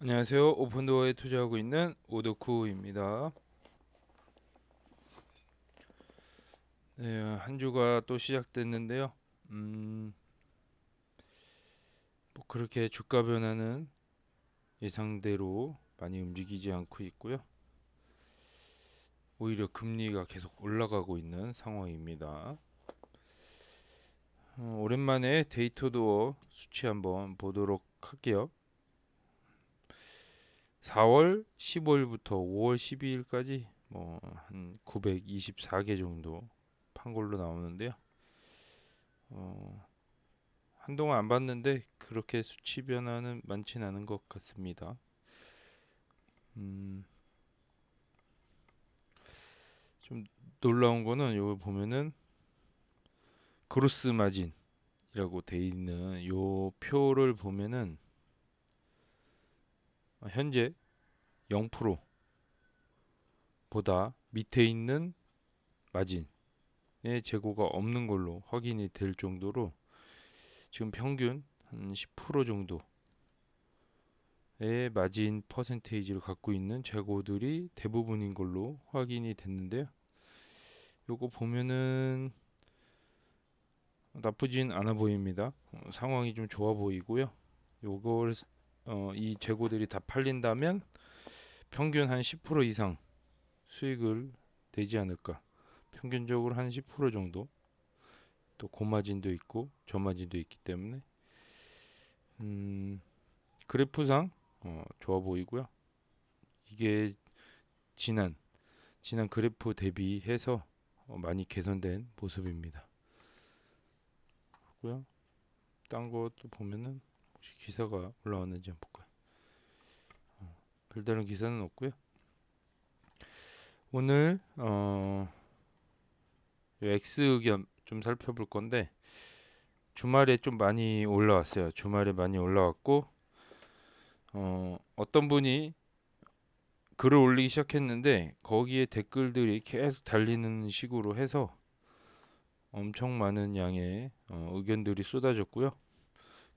안녕하세요. 오픈도어에 투자하고 있는 오덕후입니다. 네, 한 주가 또 시작됐는데요. 뭐 그렇게 주가 변화는 예상대로 많이 움직이지 않고 있고요. 오히려 금리가 계속 올라가고 있는 상황입니다. 오랜만에 데이터도어 수치 한번 보도록 할게요. 4월 15일부터 5월 12일까지 뭐 한 924개 정도 판 걸로 나오는데요. 한동안 안 봤는데 그렇게 수치 변화는 많진 않은 것 같습니다. 음, 좀 놀라운 거는 여기 보면은 그로스 마진이라고 돼 있는 요 표를 보면은 현재 0%보다 밑에 있는 마진의 재고가 없는 걸로 확인이 될 정도로 지금 평균 한 10% 정도의 마진 퍼센테이지를 갖고 있는 재고들이 대부분인 걸로 확인이 됐는데요. 요거 보면은 나쁘진 않아 보입니다. 상황이 좀 좋아 보이고요. 요걸 이 재고들이 다 팔린다면 평균 한 10% 이상 수익을 내지 않을까. 평균적으로 한 10% 정도. 또 고마진도 있고 저마진도 있기 때문에 그래프상 좋아 보이고요. 이게 지난 그래프 대비해서 많이 개선된 모습입니다. 고요. 딴 것도 보면은 혹시 기사가 올라왔는지 한번 볼까요? 별다른 기사는 없고요. 오늘 X 의견 좀 살펴볼 건데 주말에 좀 많이 올라왔어요. 주말에 많이 올라왔고 어떤 분이 글을 올리기 시작했는데 거기에 댓글들이 계속 달리는 식으로 해서 엄청 많은 양의 의견들이 쏟아졌고요.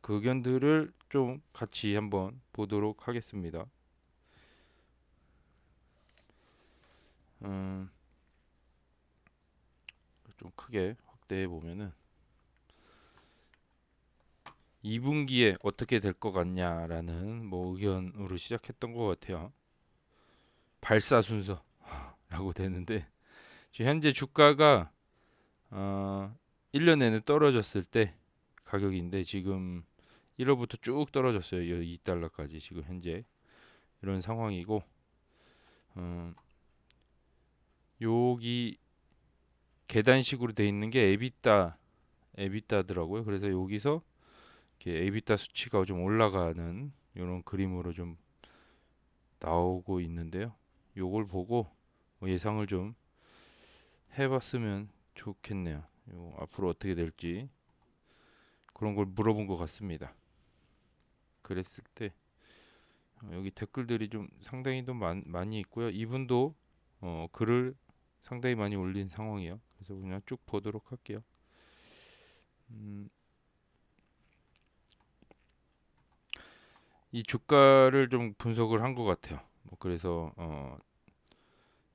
그 의견들을 좀 같이 한번 보도록 하겠습니다. 음, 좀 크게 확대해 보면은 2분기에 어떻게 될 것 같냐라는 뭐 의견으로 시작했던 것 같아요. 발사 순서라고 되는데 지금 현재 주가가 1년 내내 떨어졌을 때 가격인데 지금 1월부터 쭉 떨어졌어요. 2달러까지 지금 현재 이런 상황이고 여기 계단식으로 돼 있는 게 에비타더라고요. 그래서 여기서 이렇게 에비타 수치가 좀 올라가는 이런 그림으로 좀 나오고 있는데요. 요걸 보고 뭐 예상을 좀 해봤으면 좋겠네요. 앞으로 어떻게 될지 그런 걸 물어본 것 같습니다. 그랬을 때 여기 댓글들이 좀 상당히 좀 많이 있고요. 이분도 글을 상당히 많이 올린 상황이에요. 그래서 그냥 쭉 보도록 할게요. 음, 이 주가를 좀 분석을 한 것 같아요. 뭐 그래서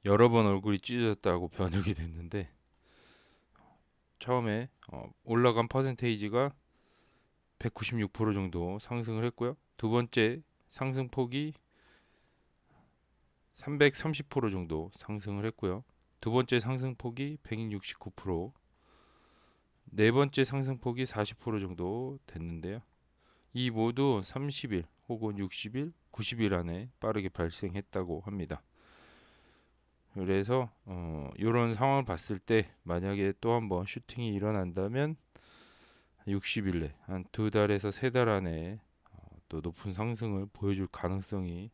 여러 번 얼굴이 찢어졌다고 번역이 됐는데 처음에 올라간 퍼센테이지가 196% 정도 상승을 했고요. 두 번째 상승폭이 330% 정도 상승을 했고요. 두 번째 상승폭이 169%, 네 번째 상승폭이 40% 정도 됐는데요. 이 모두 30일 혹은 60일, 90일 안에 빠르게 발생했다고 합니다. 그래서 이런 상황을 봤을 때 만약에 또 한번 슈팅이 일어난다면 60일 내, 한 두 달에서 세 달 안에 또 높은 상승을 보여줄 가능성이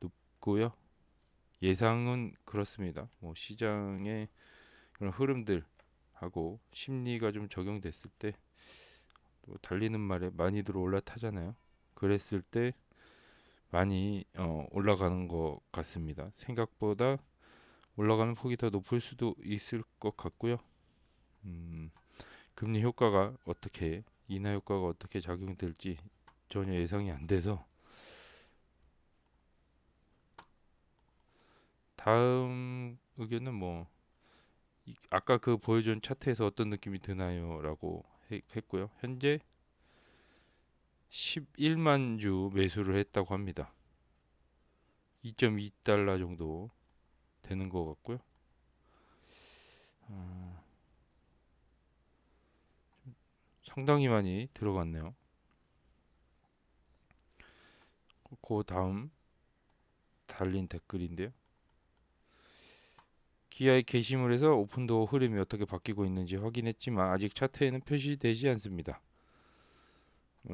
높고요. 예상은 그렇습니다. 뭐 시장의 그런 흐름들하고 심리가 좀 적용됐을 때 또 달리는 말에 많이들 올라타잖아요. 그랬을 때 많이 올라가는 것 같습니다. 생각보다 올라가는 폭이 더 높을 수도 있을 것 같고요. 금리 효과가 어떻게 인하 효과가 어떻게 작용될지 전혀 예상이 안 돼서 다음 의견은 아까 그 보여준 차트에서 어떤 느낌이 드나요? 라고 했고요. 현재 11만 주 매수를 했다고 합니다. 2.2달러 정도 되는 것 같고요. 상당히 많이 들어갔네요. 그 다음 달린 댓글인데요. 기아의 게시물에서 오픈도어 흐름이 어떻게 바뀌고 있는지 확인했지만 아직 차트에는 표시되지 않습니다.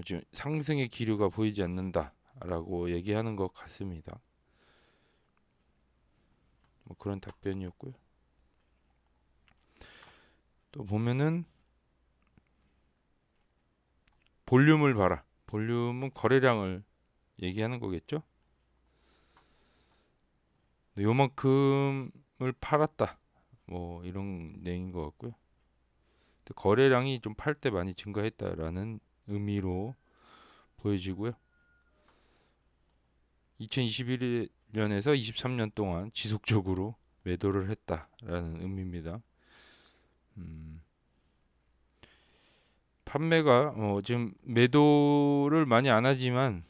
지금 상승의 기류가 보이지 않는다라고 얘기하는 것 같습니다. 그런 답변이었고요. 또 보면은 볼륨을 봐라. 볼륨은 거래량을 얘기하는 거겠죠? 요만큼을 팔았다. 이런 내용인 것 같고요. 거래량이 좀 팔 때 많이 증가했다라는 의미로 보여지고요. 2021년에서 23년 동안 지속적으로 매도를 했다라는 의미입니다. 판매가 지금 매도를 많이 안 하지만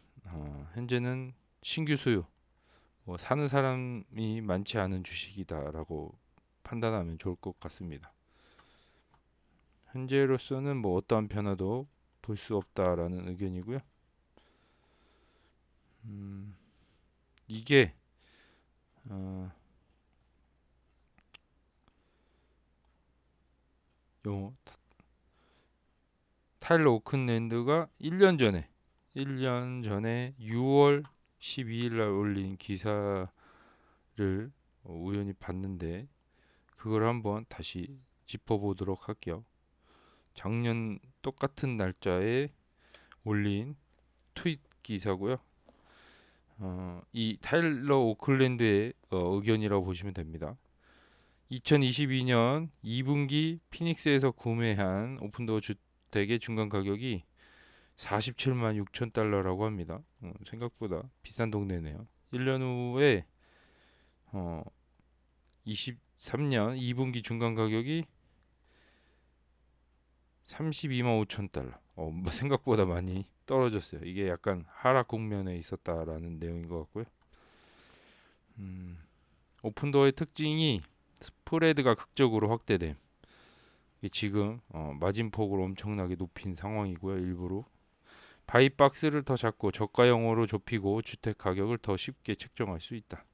현재는 신규 수요, 사는 사람이 많지 않은 주식이다라고 판단하면 좋을 것 같습니다. 현재로서는 어떠한 변화도 볼 수 없다라는 의견이고요. 이게 요 타일러 오큰랜드가 1년 전에 6월 12일 날 올린 기사를 우연히 봤는데 그걸 한번 다시 짚어보도록 할게요. 작년 똑같은 날짜에 올린 트윗 기사고요. 이 타일러 오클랜드의 의견이라고 보시면 됩니다. 2022년 2분기 피닉스에서 구매한 오픈도어 주택의 중간 가격이 47만 6천 달러라고 합니다. 생각보다 비싼 동네네요. 1년 후에 23년 2분기 중간 가격이 32만 5천 달러. 생각보다 많이 떨어졌어요. 이게 약간 하락 국면에 있었다라는 내용인 것 같고요. 오픈도어의 특징이 스프레드가 극적으로 확대됨. 지금 마진폭을 엄청나게 높인 상황이고요. 일부러 바이박스를 더 작고 저가형으로 좁히고 주택 가격을 더 쉽게 책정할 수 있다.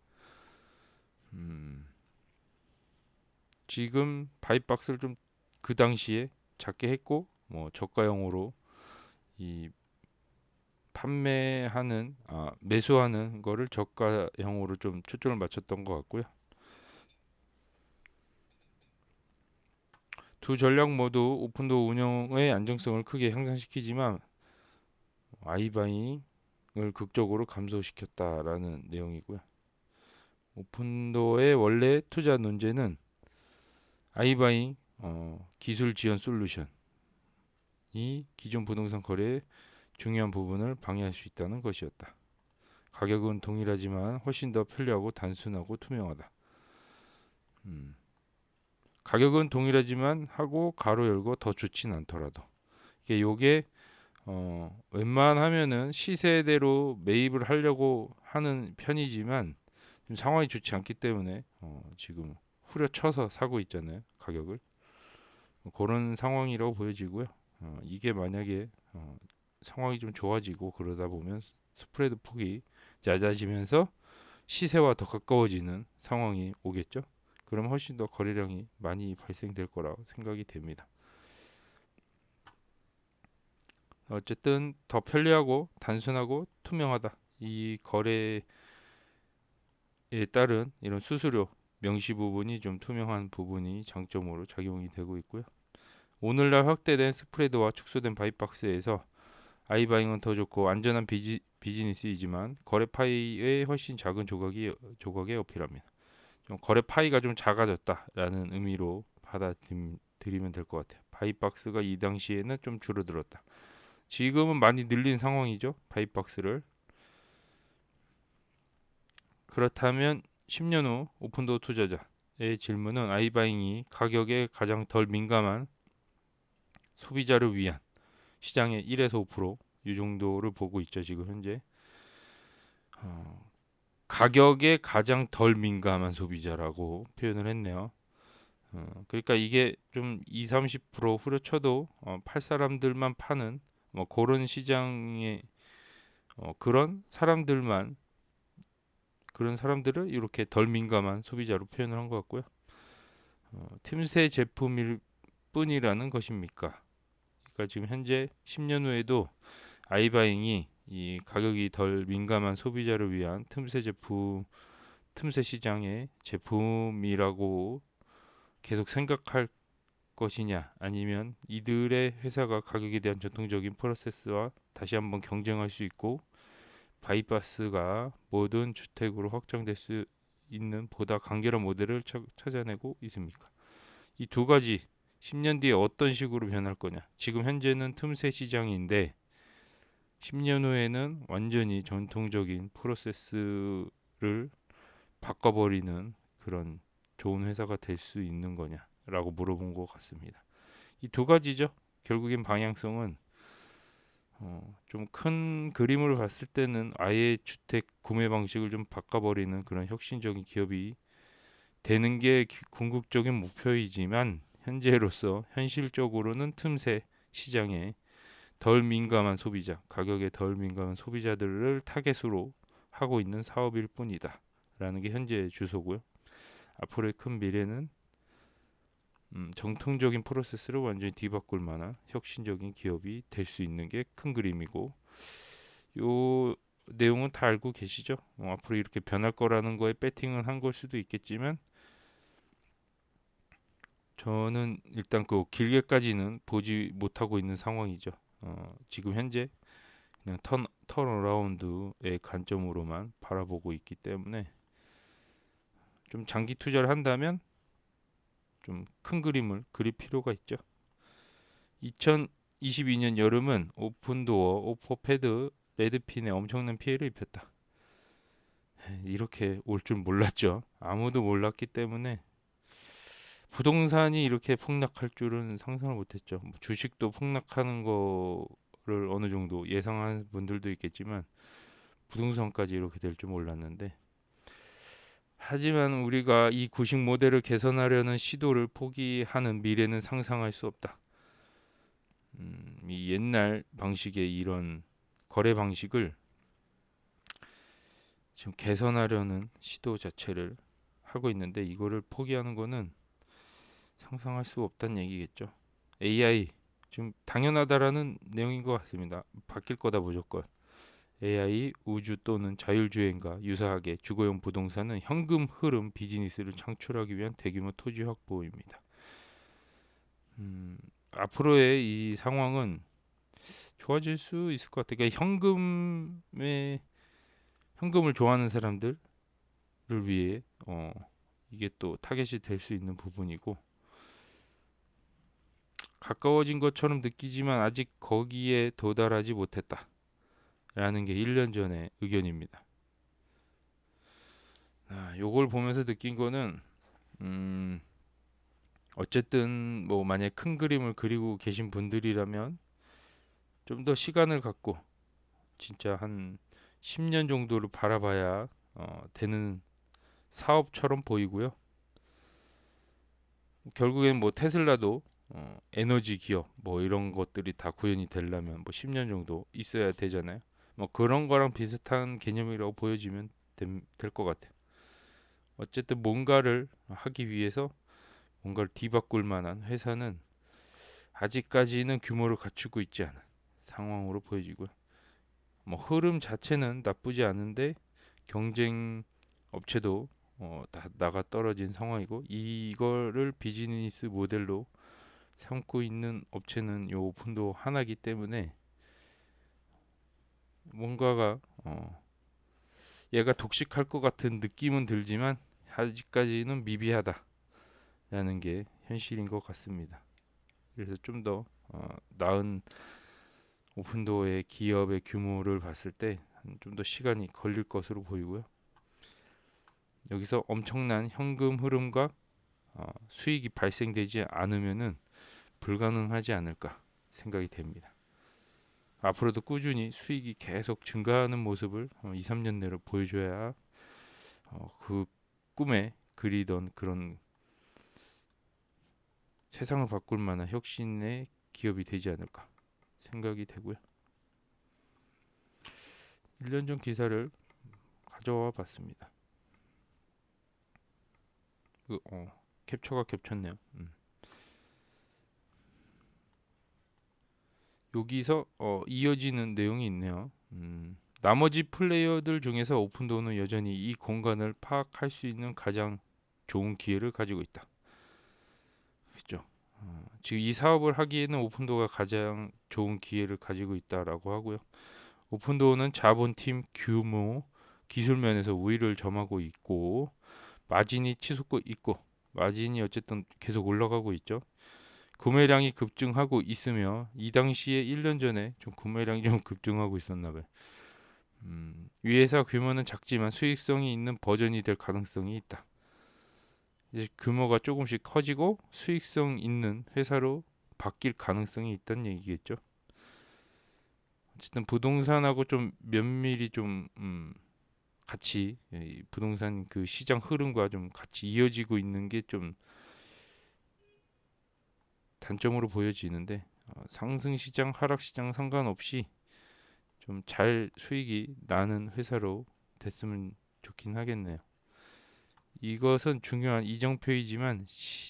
지금 바이박스를 좀 그 당시에 작게 했고 저가형으로 이 매수하는 거를 저가형으로 좀 초점을 맞췄던 것 같고요. 두 전략 모두 오픈도어 운영의 안정성을 크게 향상시키지만 아이바잉을 극적으로 감소시켰다라는 내용이고요. 오픈도어의 원래 투자 논제는 아이바잉 기술 지원 솔루션이 기존 부동산 거래의 중요한 부분을 방해할 수 있다는 것이었다. 가격은 동일하지만 훨씬 더 편리하고 단순하고 투명하다. 가격은 동일하지만 하고 가로 열고 더 좋진 않더라도 요게 웬만하면은 시세대로 매입을 하려고 하는 편이지만 지금 상황이 좋지 않기 때문에 지금 후려쳐서 사고 있잖아요. 가격을 그런 상황이라고 보여지고요. 이게 만약에 상황이 좀 좋아지고 그러다 보면 스프레드 폭이 잦아지면서 시세와 더 가까워지는 상황이 오겠죠. 그럼 훨씬 더 거래량이 많이 발생될 거라고 생각이 됩니다. 어쨌든 더 편리하고 단순하고 투명하다. 이 거래에 따른 이런 수수료 명시 부분이 좀 투명한 부분이 장점으로 작용이 되고 있고요. 오늘날 확대된 스프레드와 축소된 바이박스에서 아이바잉은 더 좋고 안전한 비즈니스이지만 거래 파이의 훨씬 작은 조각에 어필합니다. 좀 거래 파이가 좀 작아졌다라는 의미로 받아들이면 될 것 같아요. 바이박스가 이 당시에는 좀 줄어들었다. 지금은 많이 늘린 상황이죠. 바이박스를. 그렇다면 10년 후 오픈도어 투자자의 질문은 아이바잉이 가격에 가장 덜 민감한 소비자를 위한 시장의 1에서 5%이 정도를 보고 있죠. 지금 현재 가격에 가장 덜 민감한 소비자라고 표현을 했네요. 그러니까 이게 좀 2, 30% 후려쳐도 팔 사람들만 파는 뭐 그런 시장의 그런 사람들을 이렇게 덜 민감한 소비자로 표현을 한 것 같고요. 틈새 제품일 뿐이라는 것입니까? 그러니까 지금 현재 10년 후에도 아이바잉이 이 가격이 덜 민감한 소비자를 위한 틈새 시장의 제품이라고 계속 생각할 것이냐, 아니면 이들의 회사가 가격에 대한 전통적인 프로세스와 다시 한번 경쟁할 수 있고 바이파스가 모든 주택으로 확장될 수 있는 보다 간결한 모델을 찾아내고 있습니까? 이 두 가지 10년 뒤에 어떤 식으로 변할 거냐. 지금 현재는 틈새 시장인데 10년 후에는 완전히 전통적인 프로세스를 바꿔버리는 그런 좋은 회사가 될 수 있는 거냐라고 물어본 것 같습니다. 이 두 가지죠. 결국엔 방향성은 좀 큰 그림으로 봤을 때는 아예 주택 구매 방식을 좀 바꿔버리는 그런 혁신적인 기업이 되는 게 궁극적인 목표이지만 현재로서 현실적으로는 틈새 시장에 덜 민감한 소비자, 가격에 덜 민감한 소비자들을 타겟으로 하고 있는 사업일 뿐이다 라는 게 현재의 주소고요. 앞으로의 큰 미래는 정통적인 프로세스를 완전히 뒤바꿀 만한 혁신적인 기업이 될 수 있는 게 큰 그림이고, 요 내용은 다 알고 계시죠? 앞으로 이렇게 변할 거라는 거에 배팅은 한 걸 수도 있겠지만 저는 일단 그 길게까지는 보지 못하고 있는 상황이죠. 지금 현재 그냥 턴어라운드의 관점으로만 바라보고 있기 때문에 좀 장기 투자를 한다면 좀 큰 그림을 그릴 필요가 있죠. 2022년 여름은 오픈도어, 오퍼패드, 레드핀에 엄청난 피해를 입혔다. 이렇게 올 줄 몰랐죠. 아무도 몰랐기 때문에 부동산이 이렇게 폭락할 줄은 상상을 못했죠. 뭐 주식도 폭락하는 거를 어느 정도 예상한 분들도 있겠지만 부동산까지 이렇게 될 줄 몰랐는데, 하지만 우리가 이 구식 모델을 개선하려는 시도를 포기하는 미래는 상상할 수 없다. 이 옛날 방식의 이런 거래 방식을 지금 개선하려는 시도 자체를 하고 있는데 이거를 포기하는 거는 상상할 수 없다는 얘기겠죠. AI 지금 당연하다라는 내용인 것 같습니다. 바뀔 거다 무조건. AI, 우주 또는 자율주행과 유사하게 주거용 부동산은 현금 흐름 비즈니스를 창출하기 위한 대규모 토지 확보입니다. 앞으로의 이 상황은 좋아질 수 있을 것 같아요. 그러니까 현금을 좋아하는 사람들을 위해 이게 또 타겟이 될 수 있는 부분이고, 가까워진 것처럼 느끼지만 아직 거기에 도달하지 못했다라는 게 1년 전의 의견입니다. 요걸 보면서 느낀 거는 어쨌든 뭐 만약 큰 그림을 그리고 계신 분들이라면 좀 더 시간을 갖고 진짜 한 10년 정도를 바라봐야 되는 사업처럼 보이고요. 결국엔 뭐 테슬라도 에너지 기업 뭐 이런 것들이 다 구현이 되려면 뭐 10년 정도 있어야 되잖아요. 뭐 그런 거랑 비슷한 개념이라고 보여지면 될 것 같아요. 어쨌든 뭔가를 하기 위해서 뭔가를 뒤바꿀 만한 회사는 아직까지는 규모를 갖추고 있지 않은 상황으로 보여지고요. 뭐 흐름 자체는 나쁘지 않은데 경쟁 업체도 다 나가 떨어진 상황이고, 이거를 비즈니스 모델로 삼고 있는 업체는 요 오픈도 하나이기 때문에 뭔가가 얘가 독식할 것 같은 느낌은 들지만 아직까지는 미비하다라는 게 현실인 것 같습니다. 그래서 좀 더 나은 오픈도어의 기업의 규모를 봤을 때 좀 더 시간이 걸릴 것으로 보이고요. 여기서 엄청난 현금 흐름과 수익이 발생되지 않으면은 불가능하지 않을까 생각이 됩니다. 앞으로도 꾸준히 수익이 계속 증가하는 모습을 2, 3년 내로 보여줘야 그 꿈에 그리던 그런 세상을 바꿀 만한 혁신의 기업이 되지 않을까 생각이 되고요. 1년 전 기사를 가져와 봤습니다. 캡처가 겹쳤네요. 여기서 이어지는 내용이 있네요. 나머지 플레이어들 중에서 오픈도어는 여전히 이 공간을 파악할 수 있는 가장 좋은 기회를 가지고 있다. 그렇죠. 지금 이 사업을 하기에는 오픈도어가 가장 좋은 기회를 가지고 있다라고 하고요. 오픈도어는 자본팀 규모, 기술 면에서 우위를 점하고 있고 마진이 치솟고 있고 마진이 어쨌든 계속 올라가고 있죠. 구매량이 급증하고 있으며 이 당시에 1년 전에 좀 구매량이 좀 급증하고 있었나 봐요. 위 회사 규모는 작지만 수익성이 있는 버전이 될 가능성이 있다. 이제 규모가 조금씩 커지고 수익성 있는 회사로 바뀔 가능성이 있다는 얘기겠죠. 어쨌든 부동산하고 좀 면밀히 좀 같이 부동산 그 시장 흐름과 좀 같이 이어지고 있는 게 좀 단점으로 보여지는데 상승 시장, 하락 시장 상관없이 좀 잘 수익이 나는 회사로 됐으면 좋긴 하겠네요. 이것은 중요한 이정표이지만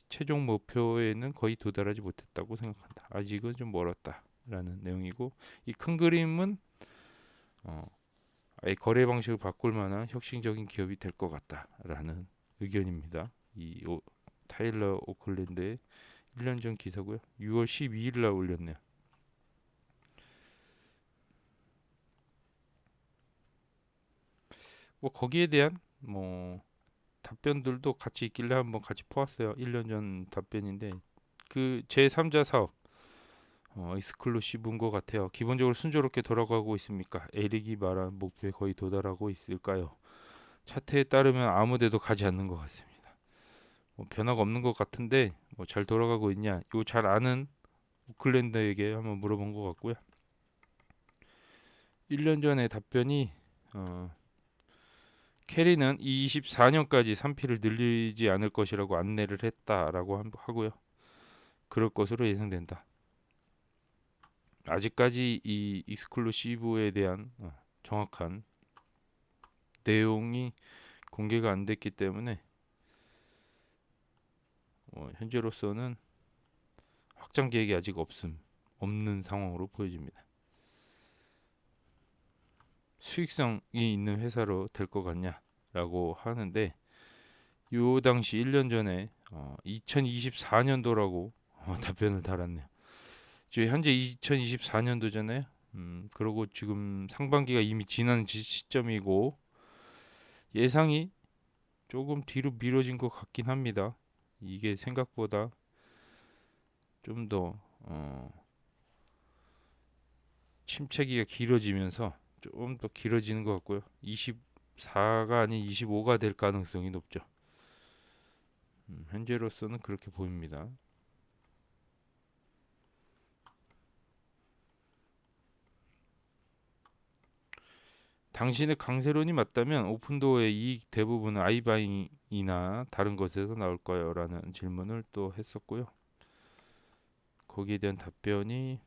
최종 목표에는 거의 도달하지 못했다고 생각한다. 아직은 좀 멀었다라는 내용이고 이 큰 그림은 아예 거래 방식을 바꿀 만한 혁신적인 기업이 될 것 같다라는 의견입니다. 타일러 오클랜드의 1년 전 기사고요. 6월 12일 날 올렸네요. 뭐 거기에 대한 뭐 답변들도 같이 있길래 한번 같이 포왔어요. 1년 전 답변인데 그 제3자 사업 익스클루시브인 것 같아요. 기본적으로 순조롭게 돌아가고 있습니까? 에릭이 말한 목표에 거의 도달하고 있을까요? 차트에 따르면 아무데도 가지 않는 것 같습니다. 뭐 변화가 없는 것 같은데 뭐 잘 돌아가고 있냐? 이거 잘 아는 오클랜드에게 한번 물어본 것 같고요. 1년 전에 답변이 캐리는 24년까지 3P를 늘리지 않을 것이라고 안내를 했다라고 하고요. 그럴 것으로 예상된다. 아직까지 이 익스클루시브에 대한 정확한 내용이 공개가 안 됐기 때문에 현재로서는 확장 계획이 아직 없는 상황으로 보여집니다. 수익성이 있는 회사로 될 것 같냐라고 하는데 요 당시 1년 전에 2024년도라고 답변을 달았네요. 지금 현재 2024년도잖아요. 그러고 지금 상반기가 이미 지난 시점이고 예상이 조금 뒤로 미뤄진 것 같긴 합니다. 이게 생각보다 좀 더 침체기가 길어지면서 좀 더 길어지는 것 같고요. 24가 아닌 25가 될 가능성이 높죠. 현재로서는 그렇게 보입니다. 당신의 강세론이 맞다면 오픈도어의 이익 대부분은 아이바잉이나 다른 것에서 나올까요? 라는 질문을 또 했었고요. 거기에 대한 답변이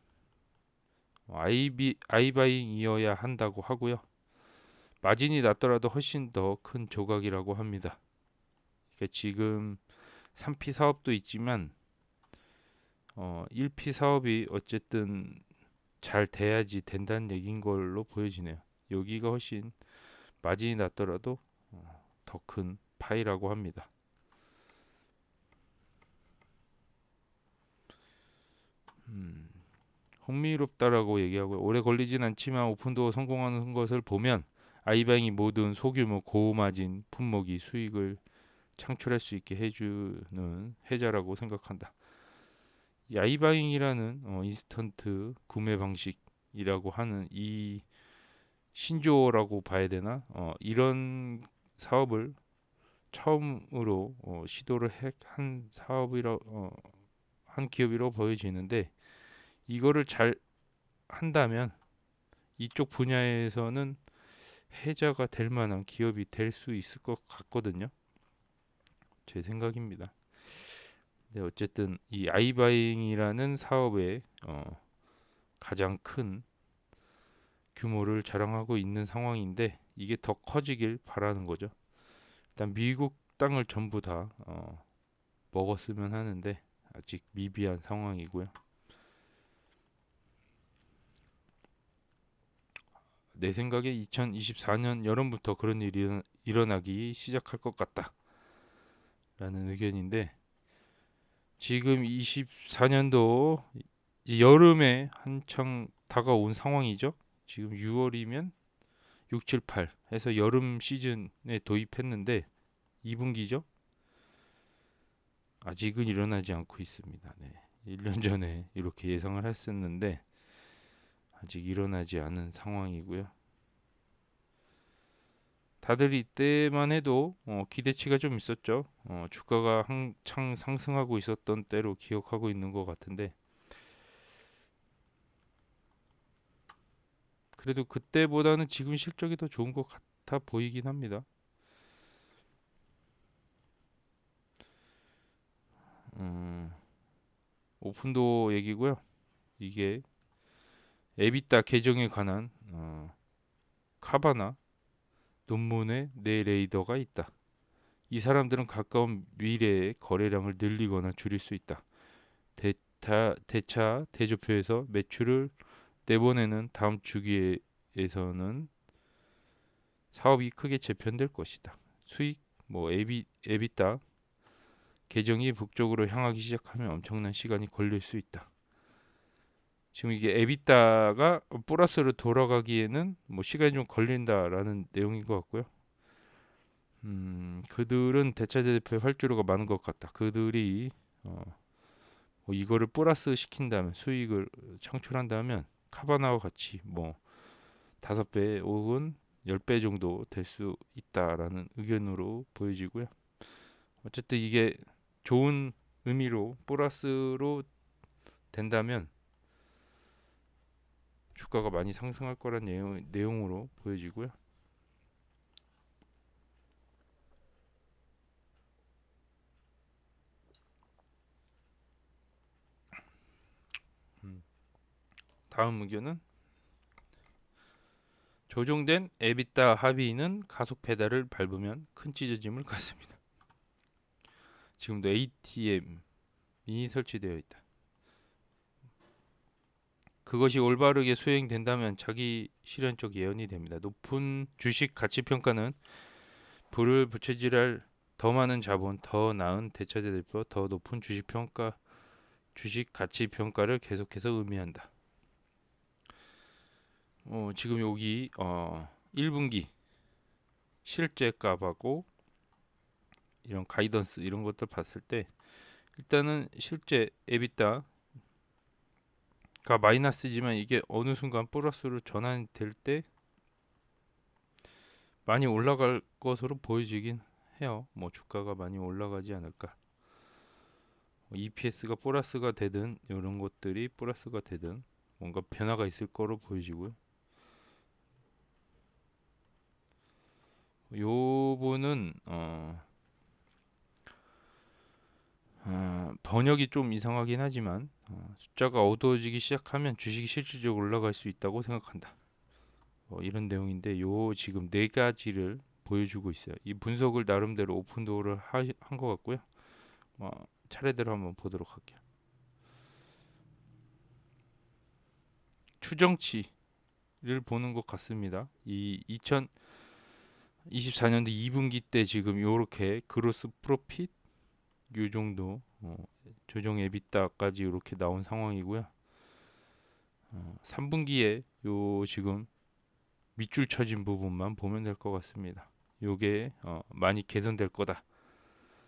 아이바잉이어야 한다고 하고요. 마진이 낮더라도 훨씬 더 큰 조각이라고 합니다. 그러니까 지금 3P 사업도 있지만 1P 사업이 어쨌든 잘 돼야지 된다는 얘기인 걸로 보여지네요. 여기가 훨씬 마진이 낮더라도 더 큰 파이라고 합니다. 흥미롭다라고 얘기하고 오래 걸리진 않지만 오픈도어 성공하는 것을 보면 아이바잉이 모든 소규모 고마진 품목이 수익을 창출할 수 있게 해주는 해자라고 생각한다. 이 아이바잉이라는 인스턴트 구매 방식이라고 하는 이 신조어라고 봐야 되나? 이런 사업을 처음으로 시도를 한 사업이라 한 기업이라고 보여지는데, 이거를 잘 한다면 이쪽 분야에서는 해자가 될 만한 기업이 될 수 있을 것 같거든요. 제 생각입니다. 네, 어쨌든 이 아이바잉이라는 사업의 가장 큰 규모를 자랑하고 있는 상황인데, 이게 더 커지길 바라는 거죠. 일단 미국 땅을 전부 다 먹었으면 하는데 아직 미비한 상황이고요. 내 생각에 2024년 여름부터 그런 일이 일어나기 시작할 것 같다라는 의견인데, 지금 24년도 여름에 한창 다가온 상황이죠. 지금 6월이면 6, 7, 8 해서 여름 시즌에 도입했는데 2분기죠. 아직은 일어나지 않고 있습니다. 네. 1년 전에 이렇게 예상을 했었는데 아직 일어나지 않은 상황이고요. 다들 이때만 해도 기대치가 좀 있었죠. 주가가 한창 상승하고 있었던 때로 기억하고 있는 것 같은데, 그래도 그때보다는 지금 실적이 더 좋은 것 같아 보이긴 합니다. 오픈도 얘기고요. 이게 에비타 계정에 관한 카바나 논문에 내 레이더가 있다. 이 사람들은 가까운 미래에 거래량을 늘리거나 줄일 수 있다. 대차 대조표에서 매출을 내보내는 다음 주기에서는 사업이 크게 재편될 것이다. 수익, 에비타 계정이 북쪽으로 향하기 시작하면 엄청난 시간이 걸릴 수 있다. 지금 이게 에비타가 플러스로 돌아가기에는 시간이 좀 걸린다라는 내용인 것 같고요. 그들은 대차대조표에 활주로가 많은 것 같다. 그들이 이거를 플러스 시킨다면, 수익을 창출한다면 카바나와 같이 5배 혹은 10배 정도 될 수 있다라는 의견으로 보여지고요. 어쨌든 이게 좋은 의미로 플러스로 된다면 주가가 많이 상승할 거란 내용으로 보여지고요. 다음 의견은, 조정된 에비타 합의는 가속 페달을 밟으면 큰 찢어짐을 갖습니다. 지금도 ATM이 설치되어 있다. 그것이 올바르게 수행된다면 자기 실현적 예언이 됩니다. 높은 주식 가치 평가는 불을 붙여질할 더 많은 자본, 더 나은 대차대표, 더 높은 주식 가치 평가를 계속해서 의미한다. 지금 여기 1분기 실제 값하고 이런 가이던스 이런 것들 봤을 때, 일단은 실제 에비타가 마이너스지만 이게 어느 순간 플러스로 전환될 때 많이 올라갈 것으로 보여지긴 해요. 주가가 많이 올라가지 않을까. EPS가 플러스가 되든 이런 것들이 플러스가 되든 뭔가 변화가 있을 거로 보여지고요. 요 분은 번역이 좀 이상하긴 하지만 숫자가 어두워지기 시작하면 주식이 실질적으로 올라갈 수 있다고 생각한다. 이런 내용인데, 지금 네 가지를 보여주고 있어요. 이 분석을 나름대로 오픈도어를 한 것 같고요. 차례대로 한번 보도록 할게요. 추정치를 보는 것 같습니다. 이 2024년도 2분기 때 지금 요렇게 그로스 프로핏 요 정도 조정 에비타까지 이렇게 나온 상황이고요. 3분기에 요 지금 밑줄 쳐진 부분만 보면 될 것 같습니다. 요게 많이 개선될 거다.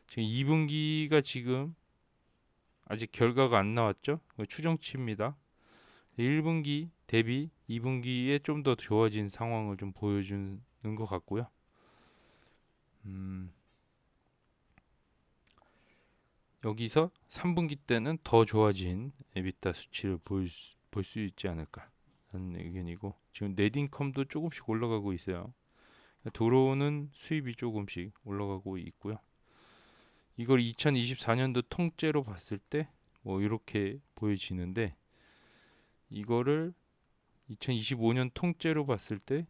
지금 2분기가 지금 아직 결과가 안 나왔죠? 추정치입니다. 1분기 대비 2분기에 좀 더 좋아진 상황을 좀 보여주는 것 같고요. 여기서 3분기 때는 더 좋아진 에비타 수치를 볼 수 있지 않을까 라는 의견이고, 지금 넷인컴도 조금씩 올라가고 있어요. 들어오는 수입이 조금씩 올라가고 있고요. 이걸 2024년도 통째로 봤을 때 뭐 이렇게 보여지는데, 이거를 2025년 통째로 봤을 때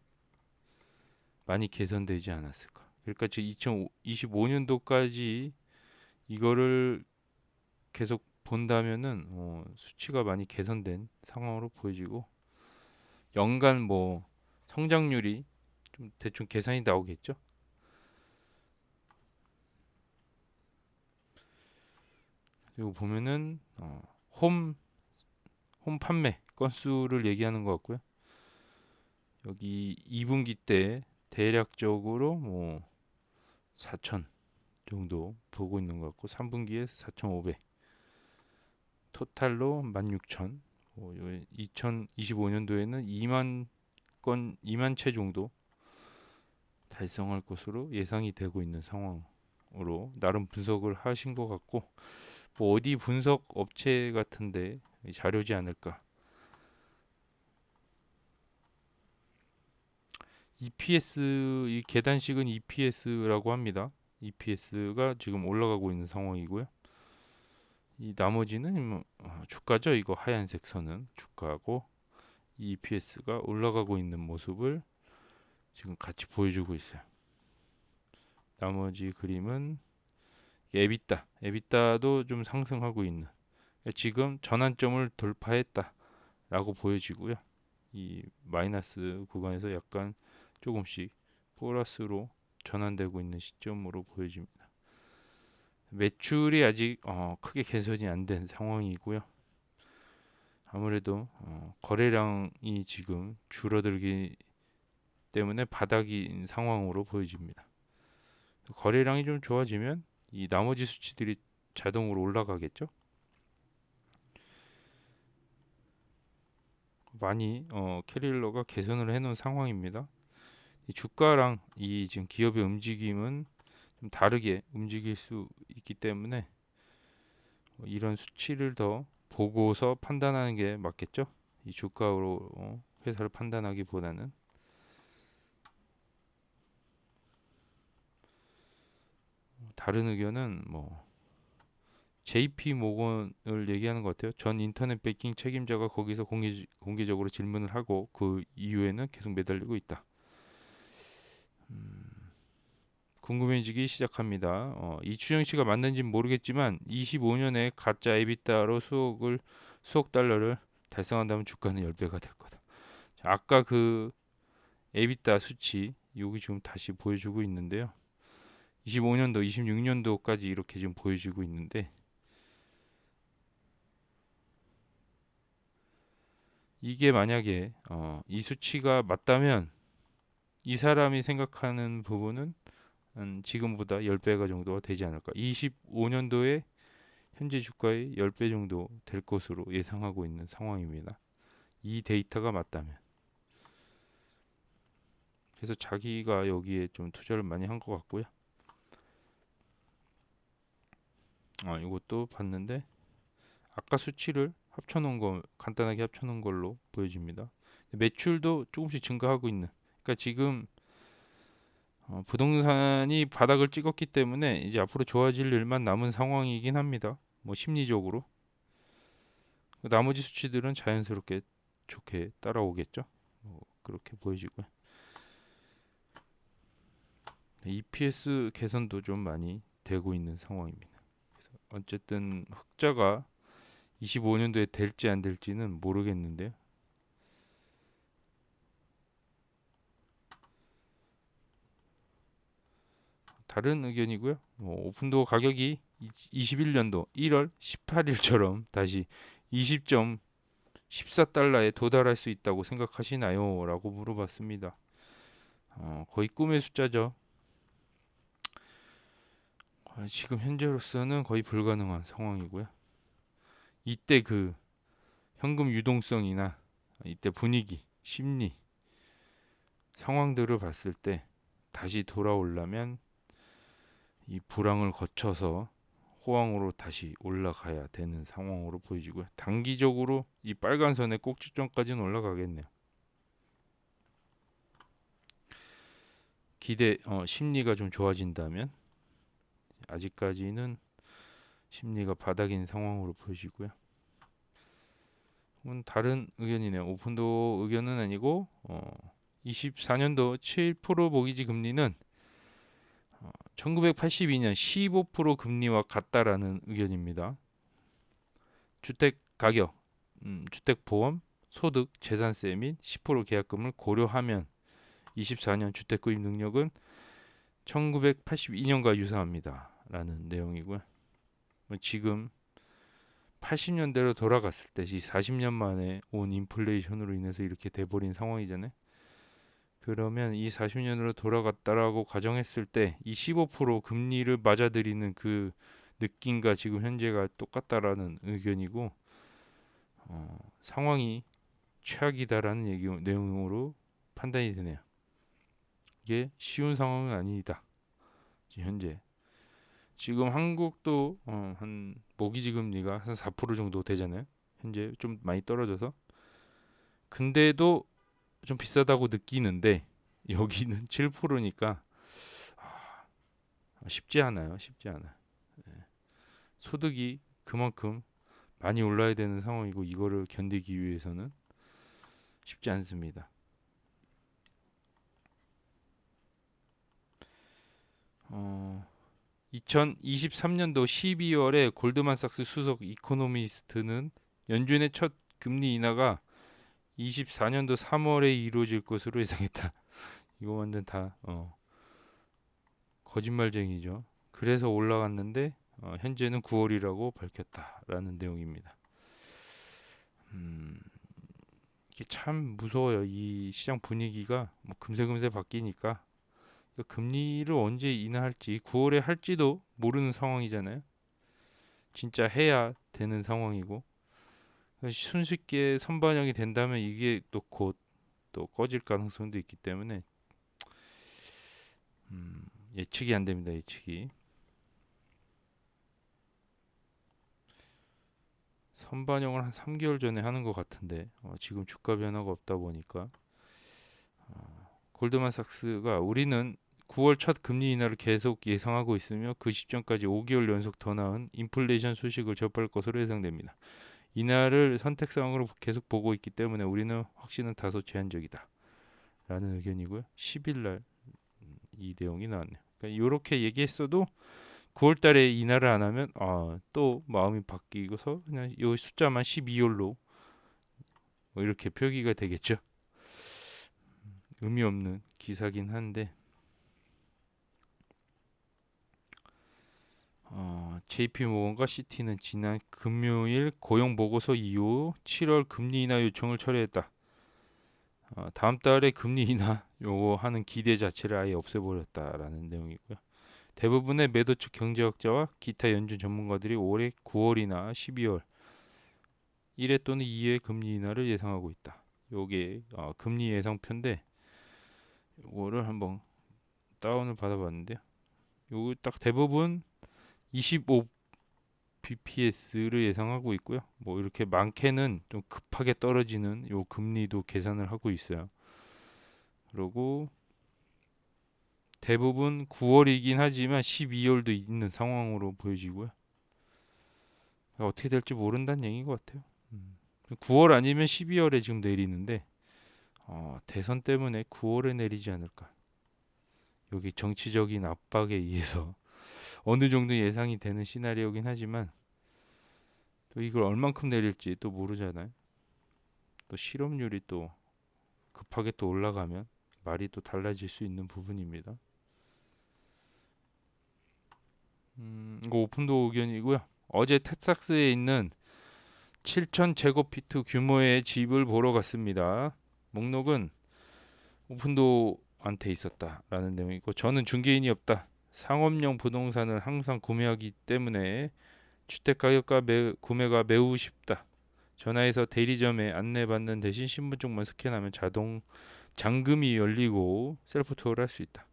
많이 개선되지 않았을까. 그러니까 지금 2025년도까지 이거를 계속 본다면은 수치가 많이 개선된 상황으로 보여지고, 연간 뭐 성장률이 좀 대충 계산이 나오겠죠. 그리고 보면은 홈 판매 건수를 얘기하는 것 같고요. 여기 2분기 때 대략적으로 뭐 4천 정도 보고 있는 것 같고, 3분기에 4,500, 토탈로 16,000. 2025년도에는 2만 채 정도 달성할 것으로 예상이 되고 있는 상황으로 나름 분석을 하신 것 같고, 뭐 어디 분석 업체 같은데 자료지 않을까. EPS, 이 계단식은 EPS라고 합니다. EPS가 지금 올라가고 있는 상황이고요. 이 나머지는 뭐 주가죠. 이거 하얀색 선은 주가고, EPS가 올라가고 있는 모습을 지금 같이 보여주고 있어요. 나머지 그림은 에비타도 좀 상승하고 있는, 지금 전환점을 돌파했다라고 보여지고요. 이 마이너스 구간에서 약간 조금씩 플러스로 전환되고 있는 시점으로 보여집니다. 매출이 아직 크게 개선이 안 된 상황이고요. 아무래도 거래량이 지금 줄어들기 때문에 바닥인 상황으로 보여집니다. 거래량이 좀 좋아지면 이 나머지 수치들이 자동으로 올라가겠죠. 많이 캐릴러가 개선을 해놓은 상황입니다. 이 주가랑 이 지금 기업의 움직임은 좀 다르게 움직일 수 있기 때문에 이런 수치를 더 보고서 판단하는 게 맞겠죠. 이 주가로 회사를 판단하기보다는. 다른 의견은 뭐 JP 모건을 얘기하는 것 같아요. 전 인터넷 배킹 책임자가 거기서 공개적으로 질문을 하고 그 이후에는 계속 매달리고 있다. 궁금해지기 시작합니다. 이추정 씨가 맞는지는 모르겠지만 25년에 가짜 에비타로 수억 달러를 달성한다면 주가는 10배가 될 거다. 자, 아까 그 에비타 수치 여기 지금 다시 보여주고 있는데요. 25년도, 26년도까지 이렇게 지금 보여주고 있는데, 이게 만약에 이 수치가 맞다면 이 사람이 생각하는 부분은 지금보다 10배가 정도가 되지 않을까. 25년도에 현재 주가의 10배 정도 될 것으로 예상하고 있는 상황입니다. 이 데이터가 맞다면. 그래서 자기가 여기에 좀 투자를 많이 한 것 같고요. 이것도 봤는데 아까 수치를 합쳐놓은 거, 간단하게 합쳐놓은 걸로 보여집니다. 매출도 조금씩 증가하고 있는. 그러니까 지금 부동산이 바닥을 찍었기 때문에 이제 앞으로 좋아질 일만 남은 상황이긴 합니다. 뭐 심리적으로. 나머지 수치들은 자연스럽게 좋게 따라오겠죠. 그렇게 보여지고요. EPS 개선도 좀 많이 되고 있는 상황입니다. 그래서 어쨌든 흑자가 25년도에 될지 안 될지는 모르겠는데요. 다른 의견이고요. 오픈도어 가격이 21년도 1월 18일처럼 다시 20.14달러에 도달할 수 있다고 생각하시나요? 라고 물어봤습니다. 거의 꿈의 숫자죠. 지금 현재로서는 거의 불가능한 상황이고요. 이때 그 현금 유동성이나 이때 분위기, 심리, 상황들을 봤을 때 다시 돌아오려면 이 불황을 거쳐서 호황으로 다시 올라가야 되는 상황으로 보여지고요. 단기적으로 이 빨간 선의 꼭지점까지는 올라가겠네요. 심리가 좀 좋아진다면 아직까지는 심리가 바닥인 상황으로 보여지고요. 다른 의견이네요. 오픈도 의견은 아니고 24년도 7% 모기지 금리는 1982년 15% 금리와 같다라는 의견입니다. 주택 가격, 주택 보험, 소득, 재산세 및 10% 계약금을 고려하면 24년 주택 구입 능력은 1982년과 유사합니다. 라는 내용이고요. 지금 80년대로 돌아갔을 때 이 40년 만에 온 인플레이션으로 인해서 이렇게 돼버린 상황이잖아요. 그러면 이 40년으로 돌아갔다라고 가정했을 때 이 15% 금리를 맞아들이는 그 느낌과 지금 현재가 똑같다라는 의견이고 상황이 최악이다라는 내용으로 판단이 되네요. 이게 쉬운 상황은 아니다. 현재 지금 한국도 한 모기지 금리가 한 4% 정도 되잖아요. 현재 좀 많이 떨어져서 근데도 좀 비싸다고 느끼는데 여기는 7%니까 쉽지 않아요. 쉽지 않아. 소득이 그만큼 많이 올라야 되는 상황이고 이거를 견디기 위해서는 쉽지 않습니다. 2023년도 12월에 골드만삭스 수석 이코노미스트는 연준의 첫 금리 인하가 24년도 3월에 이루어질 것으로 예상했다. 이거 완전 다 거짓말쟁이죠. 그래서 올라갔는데 현재는 9월이라고 밝혔다라는 내용입니다. 이게 참 무서워요. 이 시장 분위기가 뭐 금세 바뀌니까 금리를 언제 인하할지 9월에 할지도 모르는 상황이잖아요. 진짜 해야 되는 상황이고 손쉽게 선반영이 된다면 이게 또 곧 또 꺼질 가능성도 있기 때문에 예측이 안 됩니다. 예측이. 선반영을 한 3개월 전에 하는 것 같은데 지금 주가 변화가 없다 보니까 골드만삭스가 우리는 9월 첫 금리 인하를 계속 예상하고 있으며 그 시점까지 5개월 연속 더 나은 인플레이션 소식을 접할 것으로 예상됩니다. 인하를 선택사항으로 계속 보고 있기 때문에 우리는 확신은 다소 제한적이다 라는 의견이고요. 10일 날 이 내용이 나왔네요. 그러니까 이렇게 얘기했어도 9월 달에 인하를 안 하면 또 마음이 바뀌고서 그냥 이 숫자만 12월로 뭐 이렇게 표기가 되겠죠. 의미 없는 기사긴 한데 JP모건과 시티는 지난 금요일 고용 보고서 이후 7월 금리 인하 요청을 철회했다. 다음 달에 금리 인하 요거 하는 기대 자체를 아예 없애버렸다라는 내용이고요. 대부분의 매도 측 경제학자와 기타 연준 전문가들이 올해 9월이나 12월 1회 또는 2회 금리 인하를 예상하고 있다. 요게 금리 예상표인데 요거를 한번 다운을 받아봤는데요. 요거 딱 대부분 25 BPS를 예상하고 있고요. 뭐 이렇게 많게는 좀 급하게 떨어지는 요 금리도 계산을 하고 있어요. 그리고 대부분 9월이긴 하지만 12월도 있는 상황으로 보여지고요. 어떻게 될지 모른다는 얘기인 것 같아요. 9월 아니면 12월에 지금 내리는데 대선 때문에 9월에 내리지 않을까. 여기 정치적인 압박에 의해서 어느 정도 예상이 되는 시나리오긴 하지만 또 이걸 얼만큼 내릴지 또 모르잖아요. 또 실업률이 또 급하게 또 올라가면 말이 또 달라질 수 있는 부분입니다. 이거 오픈도 의견이고요. 어제 텍사스에 있는 7,000제곱피트 규모의 집을 보러 갔습니다. 목록은 오픈도한테 있었다라는 내용이고 저는 중개인이 없다. 상업용 부동산을 항상 구매하기 때문에 주택 가격과 구매가 매우 쉽다. 전화해서 대리점에 안내받는 대신 신분증만 스캔하면 자동 잠금이 열리고 셀프 투어를 할 수 있다.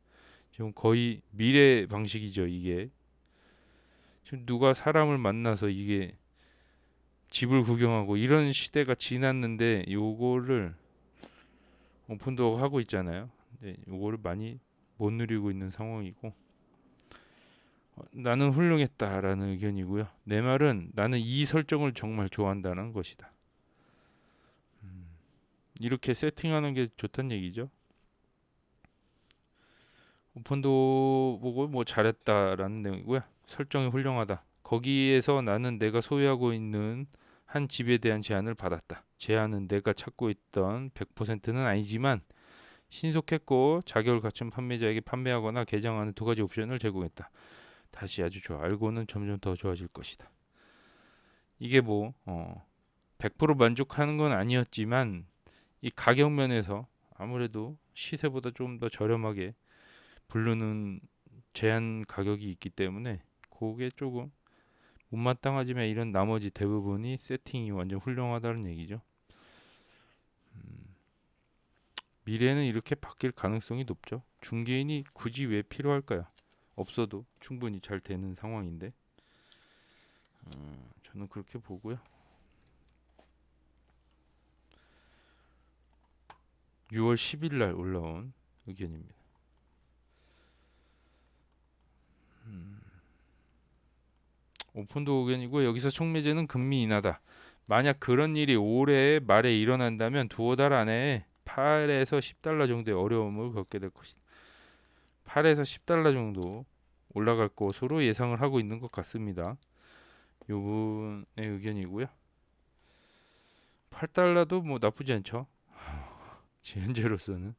지금 거의 미래 방식이죠. 이게 지금 누가 사람을 만나서 이게 집을 구경하고 이런 시대가 지났는데 요거를 오픈도어가 하고 있잖아요. 근데 요거를 많이 못 누리고 있는 상황이고, 나는 훌륭했다라는 의견이고요. 내 말은 나는 이 설정을 정말 좋아한다는 것이다. 이렇게 세팅하는 게 좋다는 얘기죠. 오픈도어 보고 뭐 잘했다라는 내용이고요. 설정이 훌륭하다. 거기에서 나는 내가 소유하고 있는 한 집에 대한 제한을 받았다. 제한은 내가 찾고 있던 100%는 아니지만 신속했고 자격을 갖춘 판매자에게 판매하거나 개장하는 두 가지 옵션을 제공했다. 다시 아주 좋아. 알고는 점점 더 좋아질 것이다. 이게 뭐 100% 만족하는 건 아니었지만 이 가격 면에서 아무래도 시세보다 좀 더 저렴하게 부르는 제한 가격이 있기 때문에 그게 조금 못마땅하지만 이런 나머지 대부분이 세팅이 완전 훌륭하다는 얘기죠. 미래는 이렇게 바뀔 가능성이 높죠. 중개인이 굳이 왜 필요할까요? 없어도 충분히 잘 되는 상황인데 저는 그렇게 보고요. 6월 10일 날 올라온 의견입니다. 오픈도 의견이고, 여기서 촉매제는 금리 인하다. 만약 그런 일이 올해 말에 일어난다면 두어 달 안에 8에서 10달러 정도의 어려움을 겪게 될 것이다. 8에서 10달러 정도 올라갈 것으로 예상을 하고 있는 것 같습니다. 요 분의 의견이고요. 8달러도 뭐 나쁘지 않죠. 현재로서는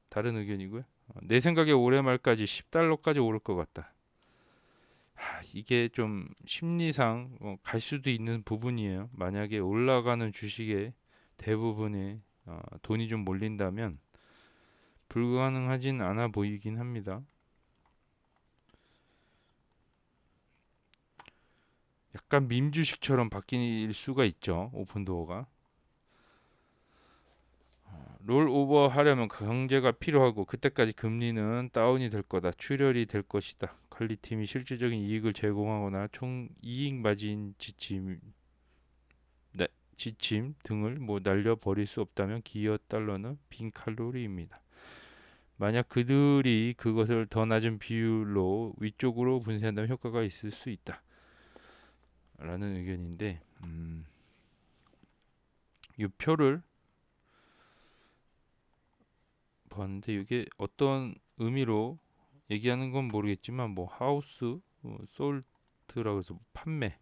다른 의견이고요. 내 생각에 올해 말까지 10달러까지 오를 것 같다. 이게 좀 심리상 갈 수도 있는 부분이에요. 만약에 올라가는 주식에 대부분의 돈이 좀 몰린다면 불가능하진 않아 보이긴 합니다. 약간 밈 주식처럼 바뀔 수가 있죠. 오픈도어가. 롤오버 하려면 경제가 필요하고 그때까지 금리는 다운이 될 거다. 출혈이 될 것이다. 관리팀이 실질적인 이익을 제공하거나 총 이익 마진 지침 등을 뭐 날려 버릴 수 없다면 기어 달러는 빈 칼로리입니다. 만약 그들이 그것을 더 낮은 비율로 위쪽으로 분쇄한다면 효과가 있을 수 있다. 라는 의견인데, 이 표를 봤는데 이게 어떤 의미로 얘기하는 건 모르겠지만 뭐 하우스 솔트라고 해서 판매를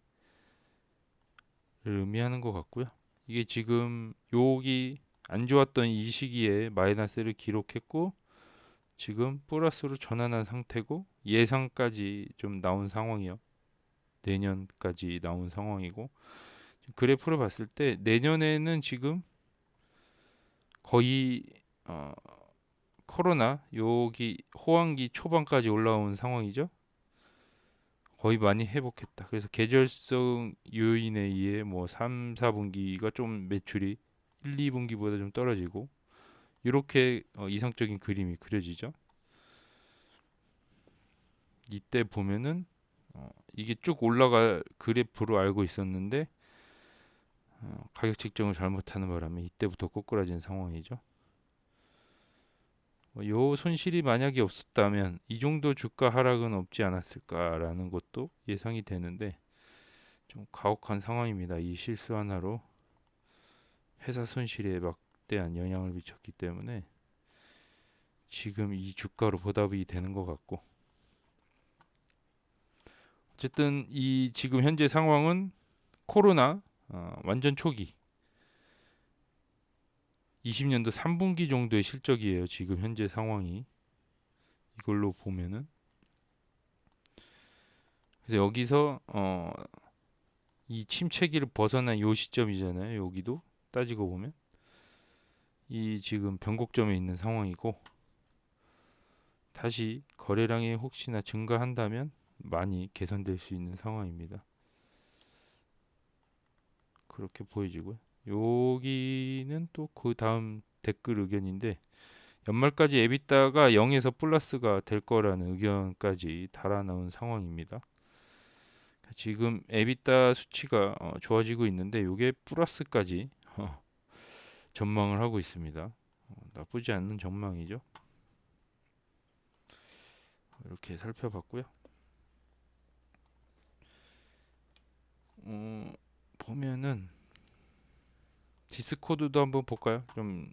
의미하는 것 같고요. 이게 지금 여기 안 좋았던 이 시기에 마이너스를 기록했고 지금 플러스로 전환한 상태고 예상까지 좀 나온 상황이요. 내년까지 나온 상황이고 그래프를 봤을 때 내년에는 지금 거의 어, 코로나 여기 호황기 초반까지 올라온 상황이죠. 거의 많이 회복했다. 그래서 계절성 요인에 의해 뭐 3, 4분기가 좀 매출이 1, 2분기보다 좀 떨어지고 이렇게 이상적인 그림이 그려지죠. 이때 보면은 이게 쭉 올라갈 그래프로 알고 있었는데 가격 책정을 잘못하는 바람에 이때부터 꼬꾸라진 상황이죠. 요 손실이 만약에 없었다면 이 정도 주가 하락은 없지 않았을까라는 것도 예상이 되는데 좀 가혹한 상황입니다. 이 실수 하나로 회사 손실에 막대한 영향을 미쳤기 때문에 지금 이 주가로 보답이 되는 것 같고 어쨌든 이 지금 현재 상황은 코로나 완전 초기 20년도 3분기 정도의 실적이에요. 지금 현재 상황이 이걸로 보면은 그래서 여기서 이 침체기를 벗어난 요 시점이잖아요. 여기도 따지고 보면 이 지금 변곡점에 있는 상황이고 다시 거래량이 혹시나 증가한다면 많이 개선될 수 있는 상황입니다. 그렇게 보여지고요. 여기는 또 그 다음 댓글 의견인데 연말까지 에비타가 0에서 플러스가 될 거라는 의견까지 달아나온 상황입니다. 지금 에비타 수치가 좋아지고 있는데 이게 플러스까지 전망을 하고 있습니다. 나쁘지 않는 전망이죠. 이렇게 살펴봤고요. 보면은 디스코드도 한번 볼까요? 좀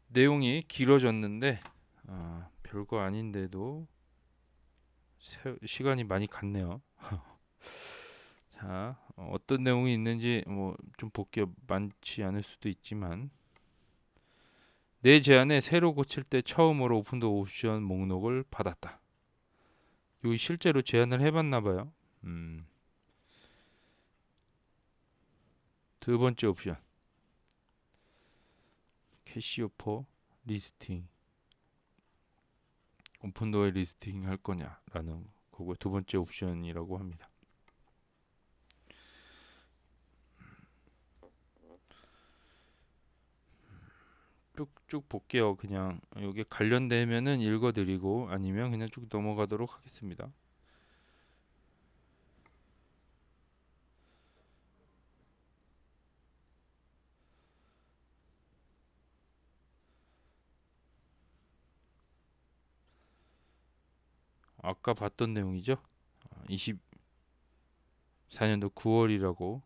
내용이 길어졌는데 별거 아닌데도 시간이 많이 갔네요. 자, 어떤 내용이 있는지 뭐 좀 볼 게 많지 않을 수도 있지만 내 제안에 새로 고칠 때 처음으로 오픈도어 옵션 목록을 받았다. 이거 실제로 제안을 해봤나 봐요. 두 번째 옵션 캐시오퍼 리스팅 오픈도어에 리스팅 할 거냐라는 거고 두 번째 옵션이라고 합니다. 쭉쭉 볼게요. 그냥 여기 관련되면은 읽어드리고 아니면 그냥 쭉 넘어가도록 하겠습니다. 아까 봤던 내용이죠. 24년도 9월이라고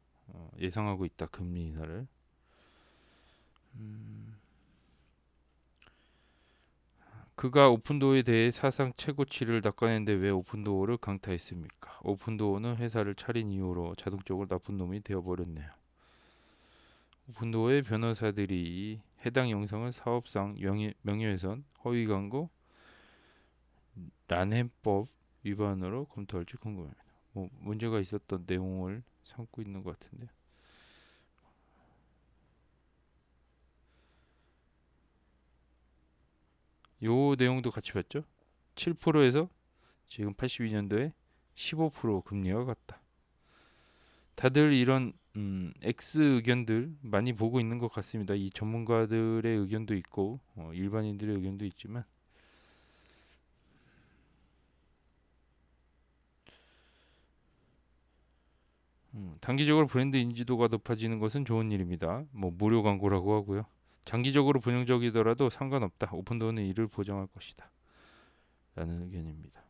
예상하고 있다. 금리 인하를. 그가 오픈도어에 대해 사상 최고치를 닦아냈는데 왜 오픈도어를 강타했습니까? 오픈도어는 회사를 차린 이후로 자동적으로 나쁜 놈이 되어버렸네요. 오픈도어의 변호사들이 해당 영상을 사업상 명예훼손, 허위광고, 란햄법 위반으로 검토할지 궁금합니다. 뭐 문제가 있었던 내용을 삼고 있는 것 같은데. 요 내용도 같이 봤죠? 7%에서 지금 82년도에 15% 금리가 갔다. 다들 이런 X 의견들 많이 보고 있는 것 같습니다. 이 전문가들의 의견도 있고 일반인들의 의견도 있지만 단기적으로 브랜드 인지도가 높아지는 것은 좋은 일입니다. 뭐 무료 광고라고 하고요. 장기적으로 부정적이더라도 상관없다. 오픈도어는 이를 보장할 것이다. 라는 의견입니다.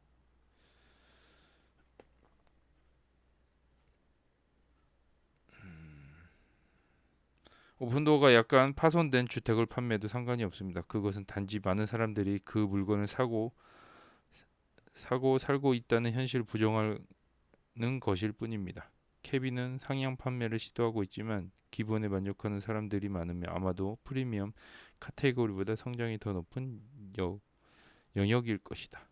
오픈도어가 약간 파손된 주택을 판매해도 상관이 없습니다. 그것은 단지 많은 사람들이 그 물건을 사고 살고 있다는 현실을 부정하는 것일 뿐입니다. 케빈은 상향 판매를 시도하고 있지만 기본에 만족하는 사람들이 많으면 아마도 프리미엄 카테고리보다 성장이 더 높은 영역일 것이다.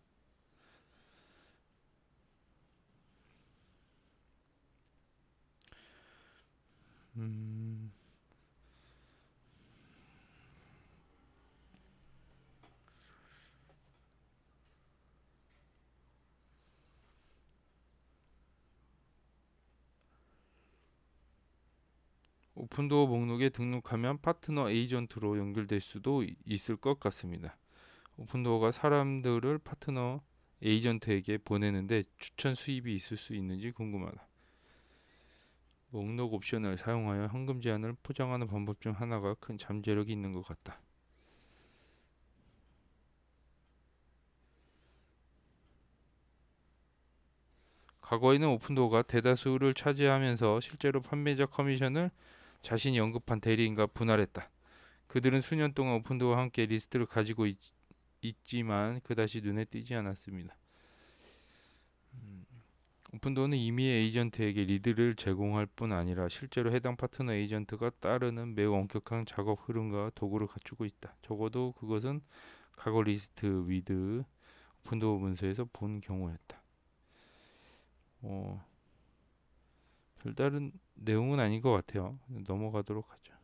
오픈도어 목록에 등록하면 파트너 에이전트로 연결될 수도 있을 것 같습니다. 오픈도어가 사람들을 파트너 에이전트에게 보내는데 추천 수입이 있을 수 있는지 궁금하다. 목록 옵션을 사용하여 현금 제한을 포장하는 방법 중 하나가 큰 잠재력이 있는 것 같다. 과거에는 오픈도어가 대다수를 차지하면서 실제로 판매자 커미션을 자신이 언급한 대리인과 분할했다. 그들은 수년 동안 오픈도어와 함께 리스트를 가지고 있지만 그다지 눈에 띄지 않았습니다. 오픈도어는 임의의 에이전트에게 리드를 제공할 뿐 아니라 실제로 해당 파트너 에이전트가 따르는 매우 엄격한 작업 흐름과 도구를 갖추고 있다. 적어도 그것은 과거 리스트 위드 오픈도어 문서에서 본 경우였다. 별다른 내용은 아닌 것 같아요. 넘어가도록 하죠.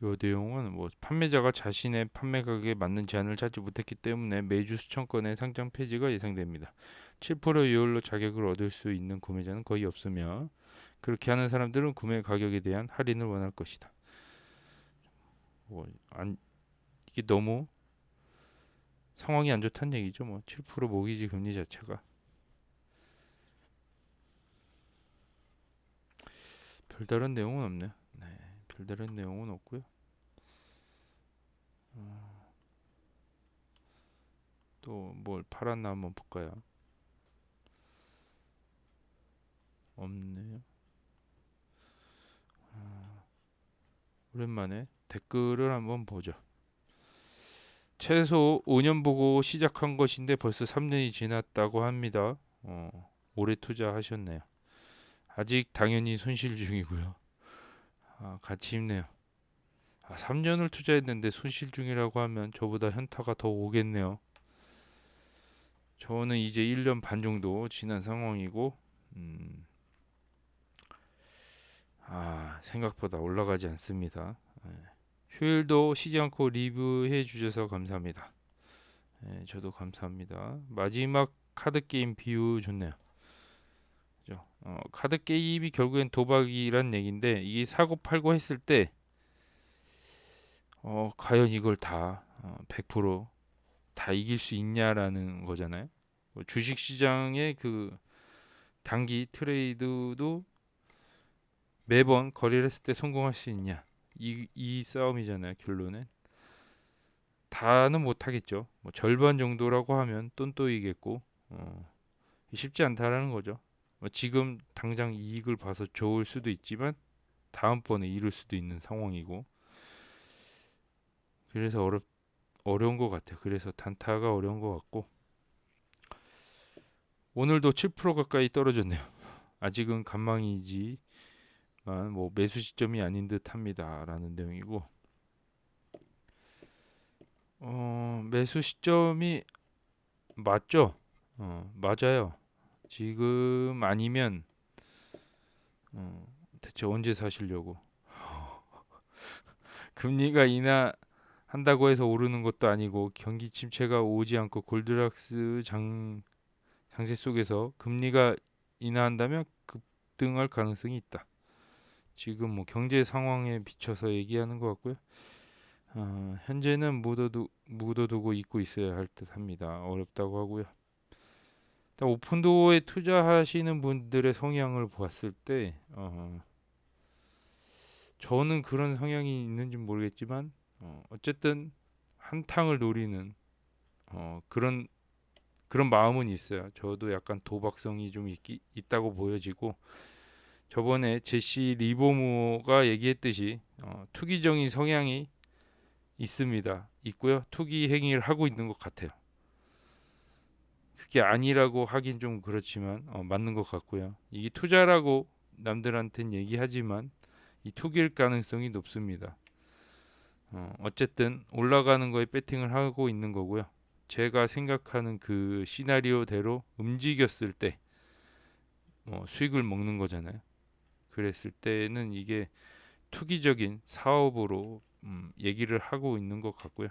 요 내용은 뭐 판매자가 자신의 판매 가격에 맞는 제한을 찾지 못했기 때문에 매주 수천 건의 상장 폐지가 예상됩니다. 7% 이율로 자격을 얻을 수 있는 구매자는 거의 없으며 그렇게 하는 사람들은 구매 가격에 대한 할인을 원할 것이다. 이게 너무 상황이 안 좋다는 얘기죠. 뭐 7% 모기지 금리 자체가 별다른 내용은 없네요. 네, 별다른 내용은 없고요. 또 뭘 팔았나 한번 볼까요? 없네요. 오랜만에 댓글을 한번 보죠. 최소 5년 보고 시작한 것인데 벌써 3년이 지났다고 합니다. 오래 투자하셨네요. 아직 당연히 손실 중이고요. 같이 힘내요. 3년을 투자했는데 손실 중이라고 하면 저보다 현타가 더 오겠네요. 저는 이제 1년 반 정도 지난 상황이고 생각보다 올라가지 않습니다. 휴일도 쉬지 않고 리뷰해 주셔서 감사합니다. 저도 감사합니다. 마지막 카드 게임 비유 좋네요. 그죠? 카드 게임이 결국엔 도박이란 얘기인데 이게 사고 팔고 했을 때 과연 이걸 다 100%다 이길 수 있냐라는 거잖아요. 주식 시장의 그 단기 트레이드도 매번 거래를 했을 때 성공할 수 있냐 이 싸움이잖아요. 결론은 다는 못하겠죠. 뭐 절반 정도라고 하면 똔똔이겠고 쉽지 않다라는 거죠. 지금 당장 이익을 봐서 좋을 수도 있지만 다음번에 잃을 수도 있는 상황이고 그래서 어려운 것 같아요. 그래서 단타가 어려운 것 같고 오늘도 7% 가까이 떨어졌네요. 아직은 간망이지만 뭐 매수 시점이 아닌 듯합니다라는 내용이고 매수 시점이 맞죠? 맞아요. 지금 아니면 대체 언제 사시려고? 금리가 인하한다고 해서 오르는 것도 아니고 경기 침체가 오지 않고 골드락스 장세 속에서 금리가 인하한다면 급등할 가능성이 있다. 지금 뭐 경제 상황에 비춰서 얘기하는 것 같고요. 현재는 묻어두고 있고 있어야 할 듯합니다. 어렵다고 하고요. 오픈도어에 투자하시는 분들의 성향을 보았을 때 저는 그런 성향이 있는지 모르겠지만 어쨌든 한탕을 노리는 그런 마음은 있어요. 저도 약간 도박성이 좀 있다고 보여지고 저번에 제시 리버무어가 얘기했듯이 투기적인 성향이 있고요. 투기 행위를 하고 있는 것 같아요. 그게 아니라고 하긴 좀 그렇지만 맞는 것 같고요. 이게 투자라고 남들한테는 얘기하지만 이 투기일 가능성이 높습니다. 어쨌든 올라가는 거에 배팅을 하고 있는 거고요. 제가 생각하는 그 시나리오대로 움직였을 때 수익을 먹는 거잖아요. 그랬을 때는 이게 투기적인 사업으로 얘기를 하고 있는 것 같고요.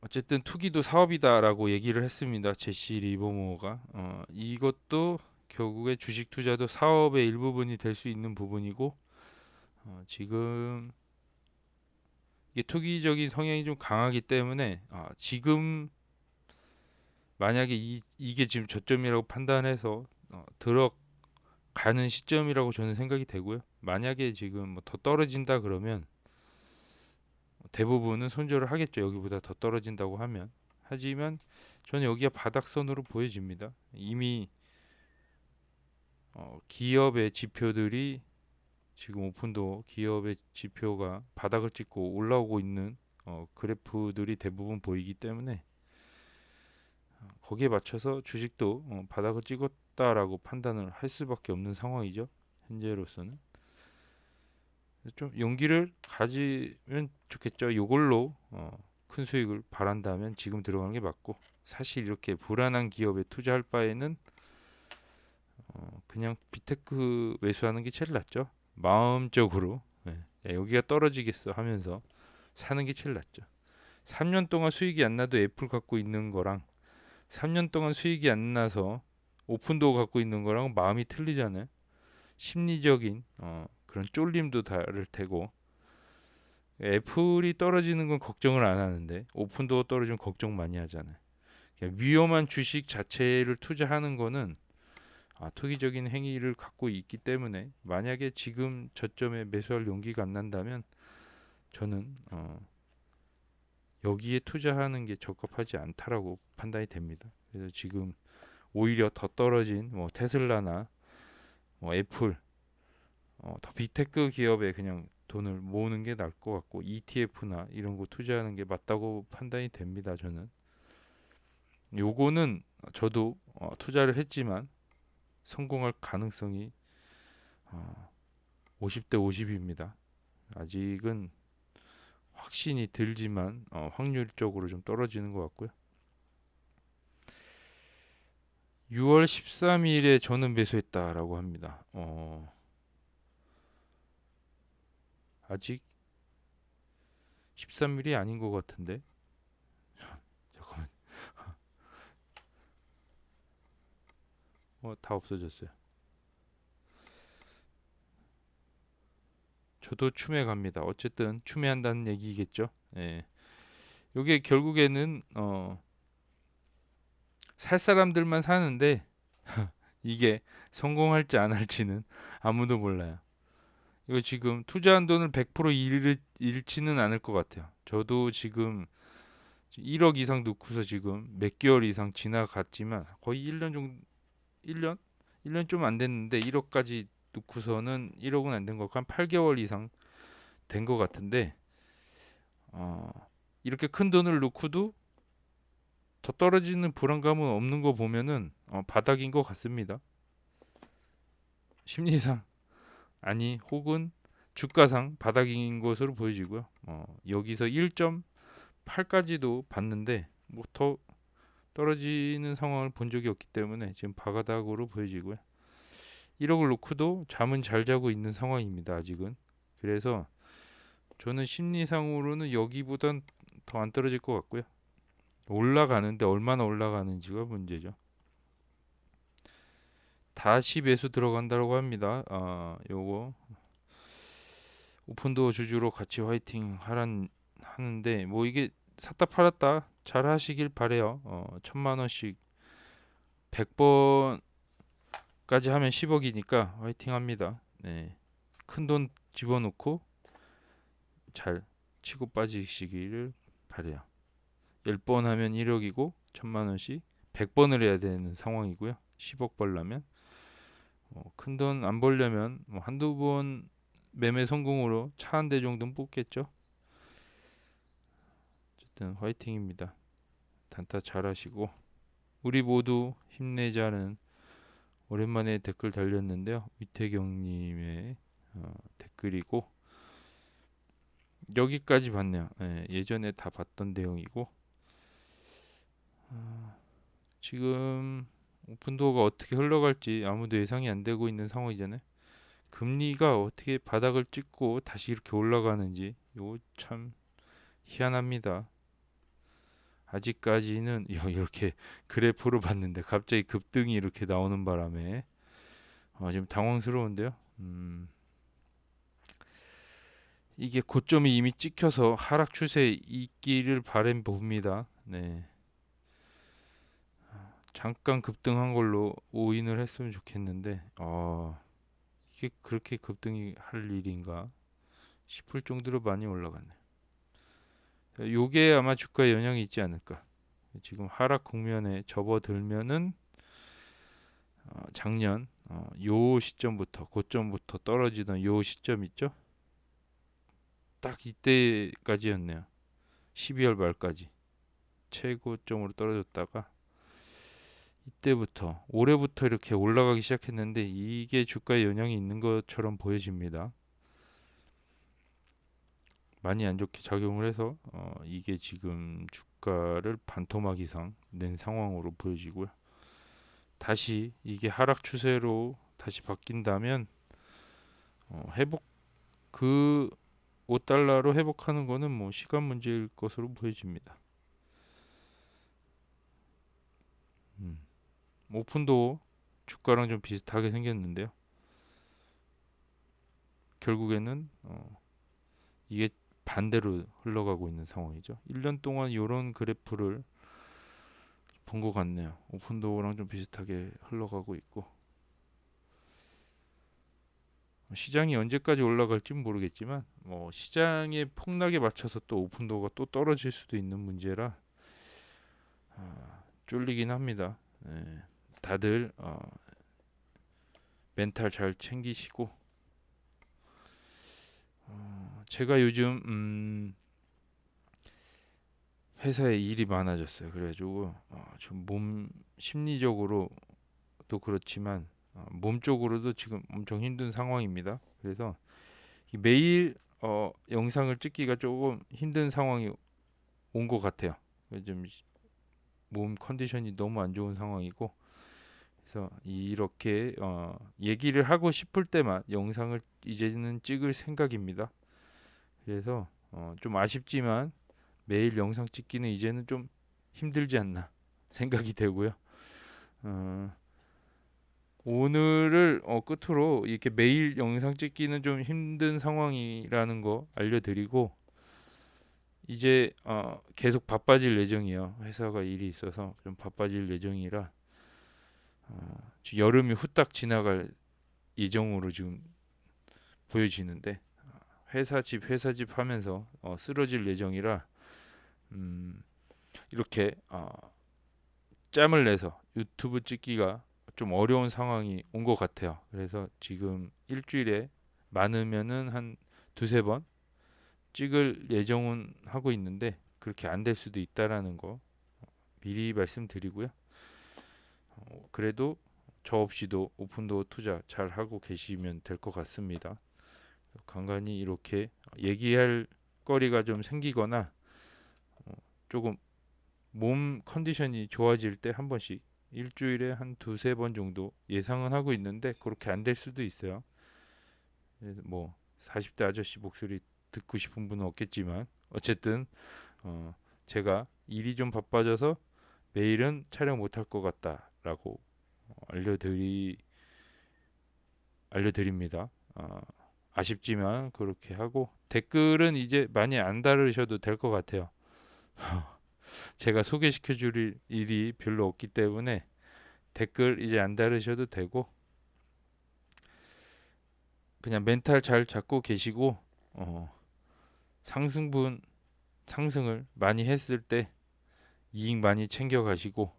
어쨌든 투기도 사업이다라고 얘기를 했습니다. 제시 리버모어가 이것도 결국에 주식 투자도 사업의 일부분이 될 수 있는 부분이고 지금 이게 투기적인 성향이 좀 강하기 때문에 지금 만약에 이게 지금 저점이라고 판단해서 들어가는 시점이라고 저는 생각이 되고요. 만약에 지금 뭐 더 떨어진다 그러면 대부분은 손절을 하겠죠. 여기보다 더 떨어진다고 하면. 하지만 저는 여기가 바닥선으로 보여집니다. 이미 기업의 지표들이 지금 오픈도 기업의 지표가 바닥을 찍고 올라오고 있는 그래프들이 대부분 보이기 때문에 거기에 맞춰서 주식도 바닥을 찍었다라고 판단을 할 수밖에 없는 상황이죠. 현재로서는 좀 용기를 가지면 좋겠죠. 이걸로 큰 수익을 바란다면 지금 들어가는 게 맞고 사실 이렇게 불안한 기업에 투자할 바에는 그냥 비테크 매수하는 게 제일 낫죠. 마음적으로 야, 여기가 떨어지겠어 하면서 사는 게 제일 낫죠. 3년 동안 수익이 안 나도 애플 갖고 있는 거랑 3년 동안 수익이 안 나서 오픈도어 갖고 있는 거랑 마음이 틀리잖아요. 심리적인 그런 쫄림도 다를 테고, 애플이 떨어지는 건 걱정을 안 하는데 오픈도어 떨어지면 걱정 많이 하잖아요. 위험한 주식 자체를 투자하는 거는 투기적인 행위를 갖고 있기 때문에 만약에 지금 저점에 매수할 용기가 안 난다면 저는 여기에 투자하는 게 적합하지 않다라고 판단이 됩니다. 그래서 지금 오히려 더 떨어진 뭐 테슬라나 뭐 애플, 더 빅테크 기업에 그냥 돈을 모으는 게 나을 것 같고 ETF나 이런 거 투자하는 게 맞다고 판단이 됩니다. 저는 요거는 저도 투자를 했지만 성공할 가능성이 50대 50입니다. 아직은 확신이 들지만 확률적으로 좀 떨어지는 것 같고요. 6월 13일에 저는 매수했다라고 합니다. 아직 13일이 아닌 것 같은데. 잠깐만. 다 없어졌어요. 저도 추매 갑니다. 어쨌든 추매한다는 얘기겠죠. 예. 요게 결국에는 살 사람들만 사는데 이게 성공할지 안 할지는 아무도 몰라요. 이거 지금 투자한 돈을 100% 잃지는 않을 것 같아요. 저도 지금 1억 이상 넣고서 지금 몇 개월 이상 지나갔지만 거의 1년 정도 1년? 1년 좀 안 됐는데 1억까지 넣고서는 1억은 안 된 것 같고 한 8개월 이상 된 것 같은데 어, 이렇게 큰 돈을 넣고도 더 떨어지는 불안감은 없는 거 보면은 바닥인 것 같습니다. 심리상 아니 혹은 주가상 바닥인 것으로 보여지고요. 여기서 1.8까지도 봤는데 뭐 더 떨어지는 상황을 본 적이 없기 때문에 지금 바닥으로 보여지고요. 1억을 놓고도 잠은 잘 자고 있는 상황입니다. 아직은. 그래서 저는 심리상으로는 여기보단 더 안 떨어질 것 같고요. 올라가는데 얼마나 올라가는지가 문제죠. 다시 매수 들어간다고 합니다. 요거 오픈도어 주주로 같이 화이팅 하는데 뭐 이게 샀다 팔았다 잘 하시길 바래요. 1,000만 원씩 100번까지 하면 10억이니까 화이팅 합니다. 네. 큰 돈 집어넣고 잘 치고 빠지시기를 바래요. 10번 하면 1억이고 1,000만 원씩 100번을 해야 되는 상황이고요. 10억 벌려면 큰 돈 안 벌려면 뭐 한두 번 매매 성공으로 차 한 대 정도는 뽑겠죠. 어쨌든 화이팅입니다. 단타 잘하시고 우리 모두 힘내자는 오랜만에 댓글 달렸는데요. 위태경님의 댓글이고 여기까지 봤네요. 예전에 다 봤던 내용이고 지금 오픈도어가 어떻게 흘러갈지 아무도 예상이 안 되고 있는 상황이잖아요. 금리가 어떻게 바닥을 찍고 다시 이렇게 올라가는지 이거 참 희한합니다. 아직까지는 이렇게 그래프로 봤는데 갑자기 급등이 이렇게 나오는 바람에 지금 당황스러운데요. 이게 고점이 이미 찍혀서 하락 추세에 있기를 바람 봅니다. 네. 잠깐 급등한 걸로 오인을 했으면 좋겠는데 이게 그렇게 급등이 할 일인가 싶을 정도로 많이 올라갔네. 요게 아마 주가에 영향이 있지 않을까. 지금 하락 국면에 접어들면은 작년 요 시점부터 고점부터 떨어지던 요 시점 있죠? 딱 이때까지였네요. 12월 말까지 최고점으로 떨어졌다가 이때부터 올해부터 이렇게 올라가기 시작했는데 이게 주가에 영향이 있는 것처럼 보여집니다. 많이 안 좋게 작용을 해서 이게 지금 주가를 반토막 이상 낸 상황으로 보여지고요. 다시 이게 하락 추세로 다시 바뀐다면 회복 그 5달러로 회복하는 거는 뭐 시간 문제일 것으로 보여집니다. 오픈도 주가랑 좀 비슷하게 생겼는데요. 결국에는 이게 반대로 흘러가고 있는 상황이죠. 1년 동안 이런 그래프를 본 것 같네요. 오픈도어랑 좀 비슷하게 흘러가고 있고, 시장이 언제까지 올라갈지 모르겠지만 뭐 시장의 폭락에 맞춰서 또 오픈도어가 또 떨어질 수도 있는 문제라 쫄리긴 합니다. 예, 다들 멘탈 잘 챙기시고, 제가 요즘 회사에 일이 많아졌어요. 그래가지고 좀 몸 심리적으로도 그렇지만 몸적으로도 지금 엄청 힘든 상황입니다. 그래서 매일 영상을 찍기가 조금 힘든 상황이 온 것 같아요. 좀 몸 컨디션이 너무 안 좋은 상황이고, 그래서 이렇게 얘기를 하고 싶을 때만 영상을 이제는 찍을 생각입니다. 그래서 좀 아쉽지만 매일 영상 찍기는 이제는 좀 힘들지 않나 생각이 되고요. 오늘을 끝으로 이렇게 매일 영상 찍기는 좀 힘든 상황이라는 거 알려드리고, 이제 계속 바빠질 예정이에요. 회사가 일이 있어서 좀 바빠질 예정이라 여름이 후딱 지나갈 예정으로 지금 보여지는데, 회사 집 하면서 쓰러질 예정이라 이렇게 짬을 내서 유튜브 찍기가 좀 어려운 상황이 온 것 같아요. 그래서 지금 일주일에 많으면은 한 두세 번 찍을 예정은 하고 있는데 그렇게 안 될 수도 있다라는 거 미리 말씀드리고요. 그래도 저 없이도 오픈도어 투자 잘 하고 계시면 될 것 같습니다. 간간히 이렇게 얘기할 거리가 좀 생기거나 조금 몸 컨디션이 좋아질 때 한 번씩 일주일에 한 두세 번 정도 예상은 하고 있는데 그렇게 안 될 수도 있어요. 그래서 뭐 40대 아저씨 목소리 듣고 싶은 분은 없겠지만 어쨌든 제가 일이 좀 바빠져서 매일은 촬영 못할 것 같다라고 알려드립니다. 아쉽지만 그렇게 하고, 댓글은 이제 많이 안 다루셔도 될 것 같아요. 제가 소개시켜 줄 일이 별로 없기 때문에 댓글 이제 안 다루셔도 되고, 그냥 멘탈 잘 잡고 계시고 상승분 상승을 많이 했을 때 이익 많이 챙겨 가시고,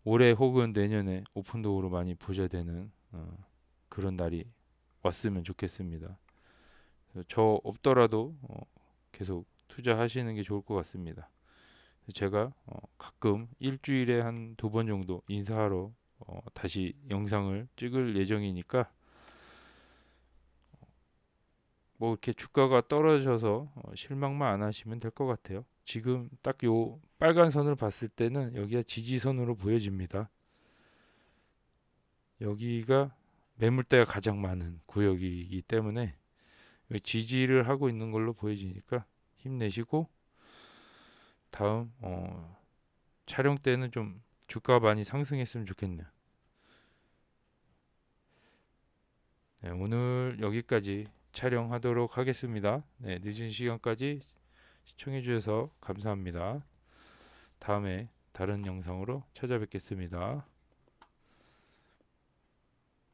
올해 혹은 내년에 오픈도어로 많이 부자되는 그런 날이 왔으면 좋겠습니다. 저 없더라도 계속 투자하시는 게 좋을 것 같습니다. 제가 가끔 일주일에 한 두 번 정도 인사하러 다시 영상을 찍을 예정이니까, 뭐 이렇게 주가가 떨어져서 실망만 안 하시면 될 것 같아요. 지금 딱 요 빨간 선을 봤을 때는 여기가 지지선으로 보여집니다. 여기가 매물대가 가장 많은 구역이기 때문에 지지를 하고 있는 걸로 보여지니까 힘내시고, 다음 촬영 때는 좀 주가 많이 상승했으면 좋겠네요. 네, 오늘 여기까지 촬영하도록 하겠습니다. 네, 늦은 시간까지 시청해 주셔서 감사합니다. 다음에 다른 영상으로 찾아뵙겠습니다.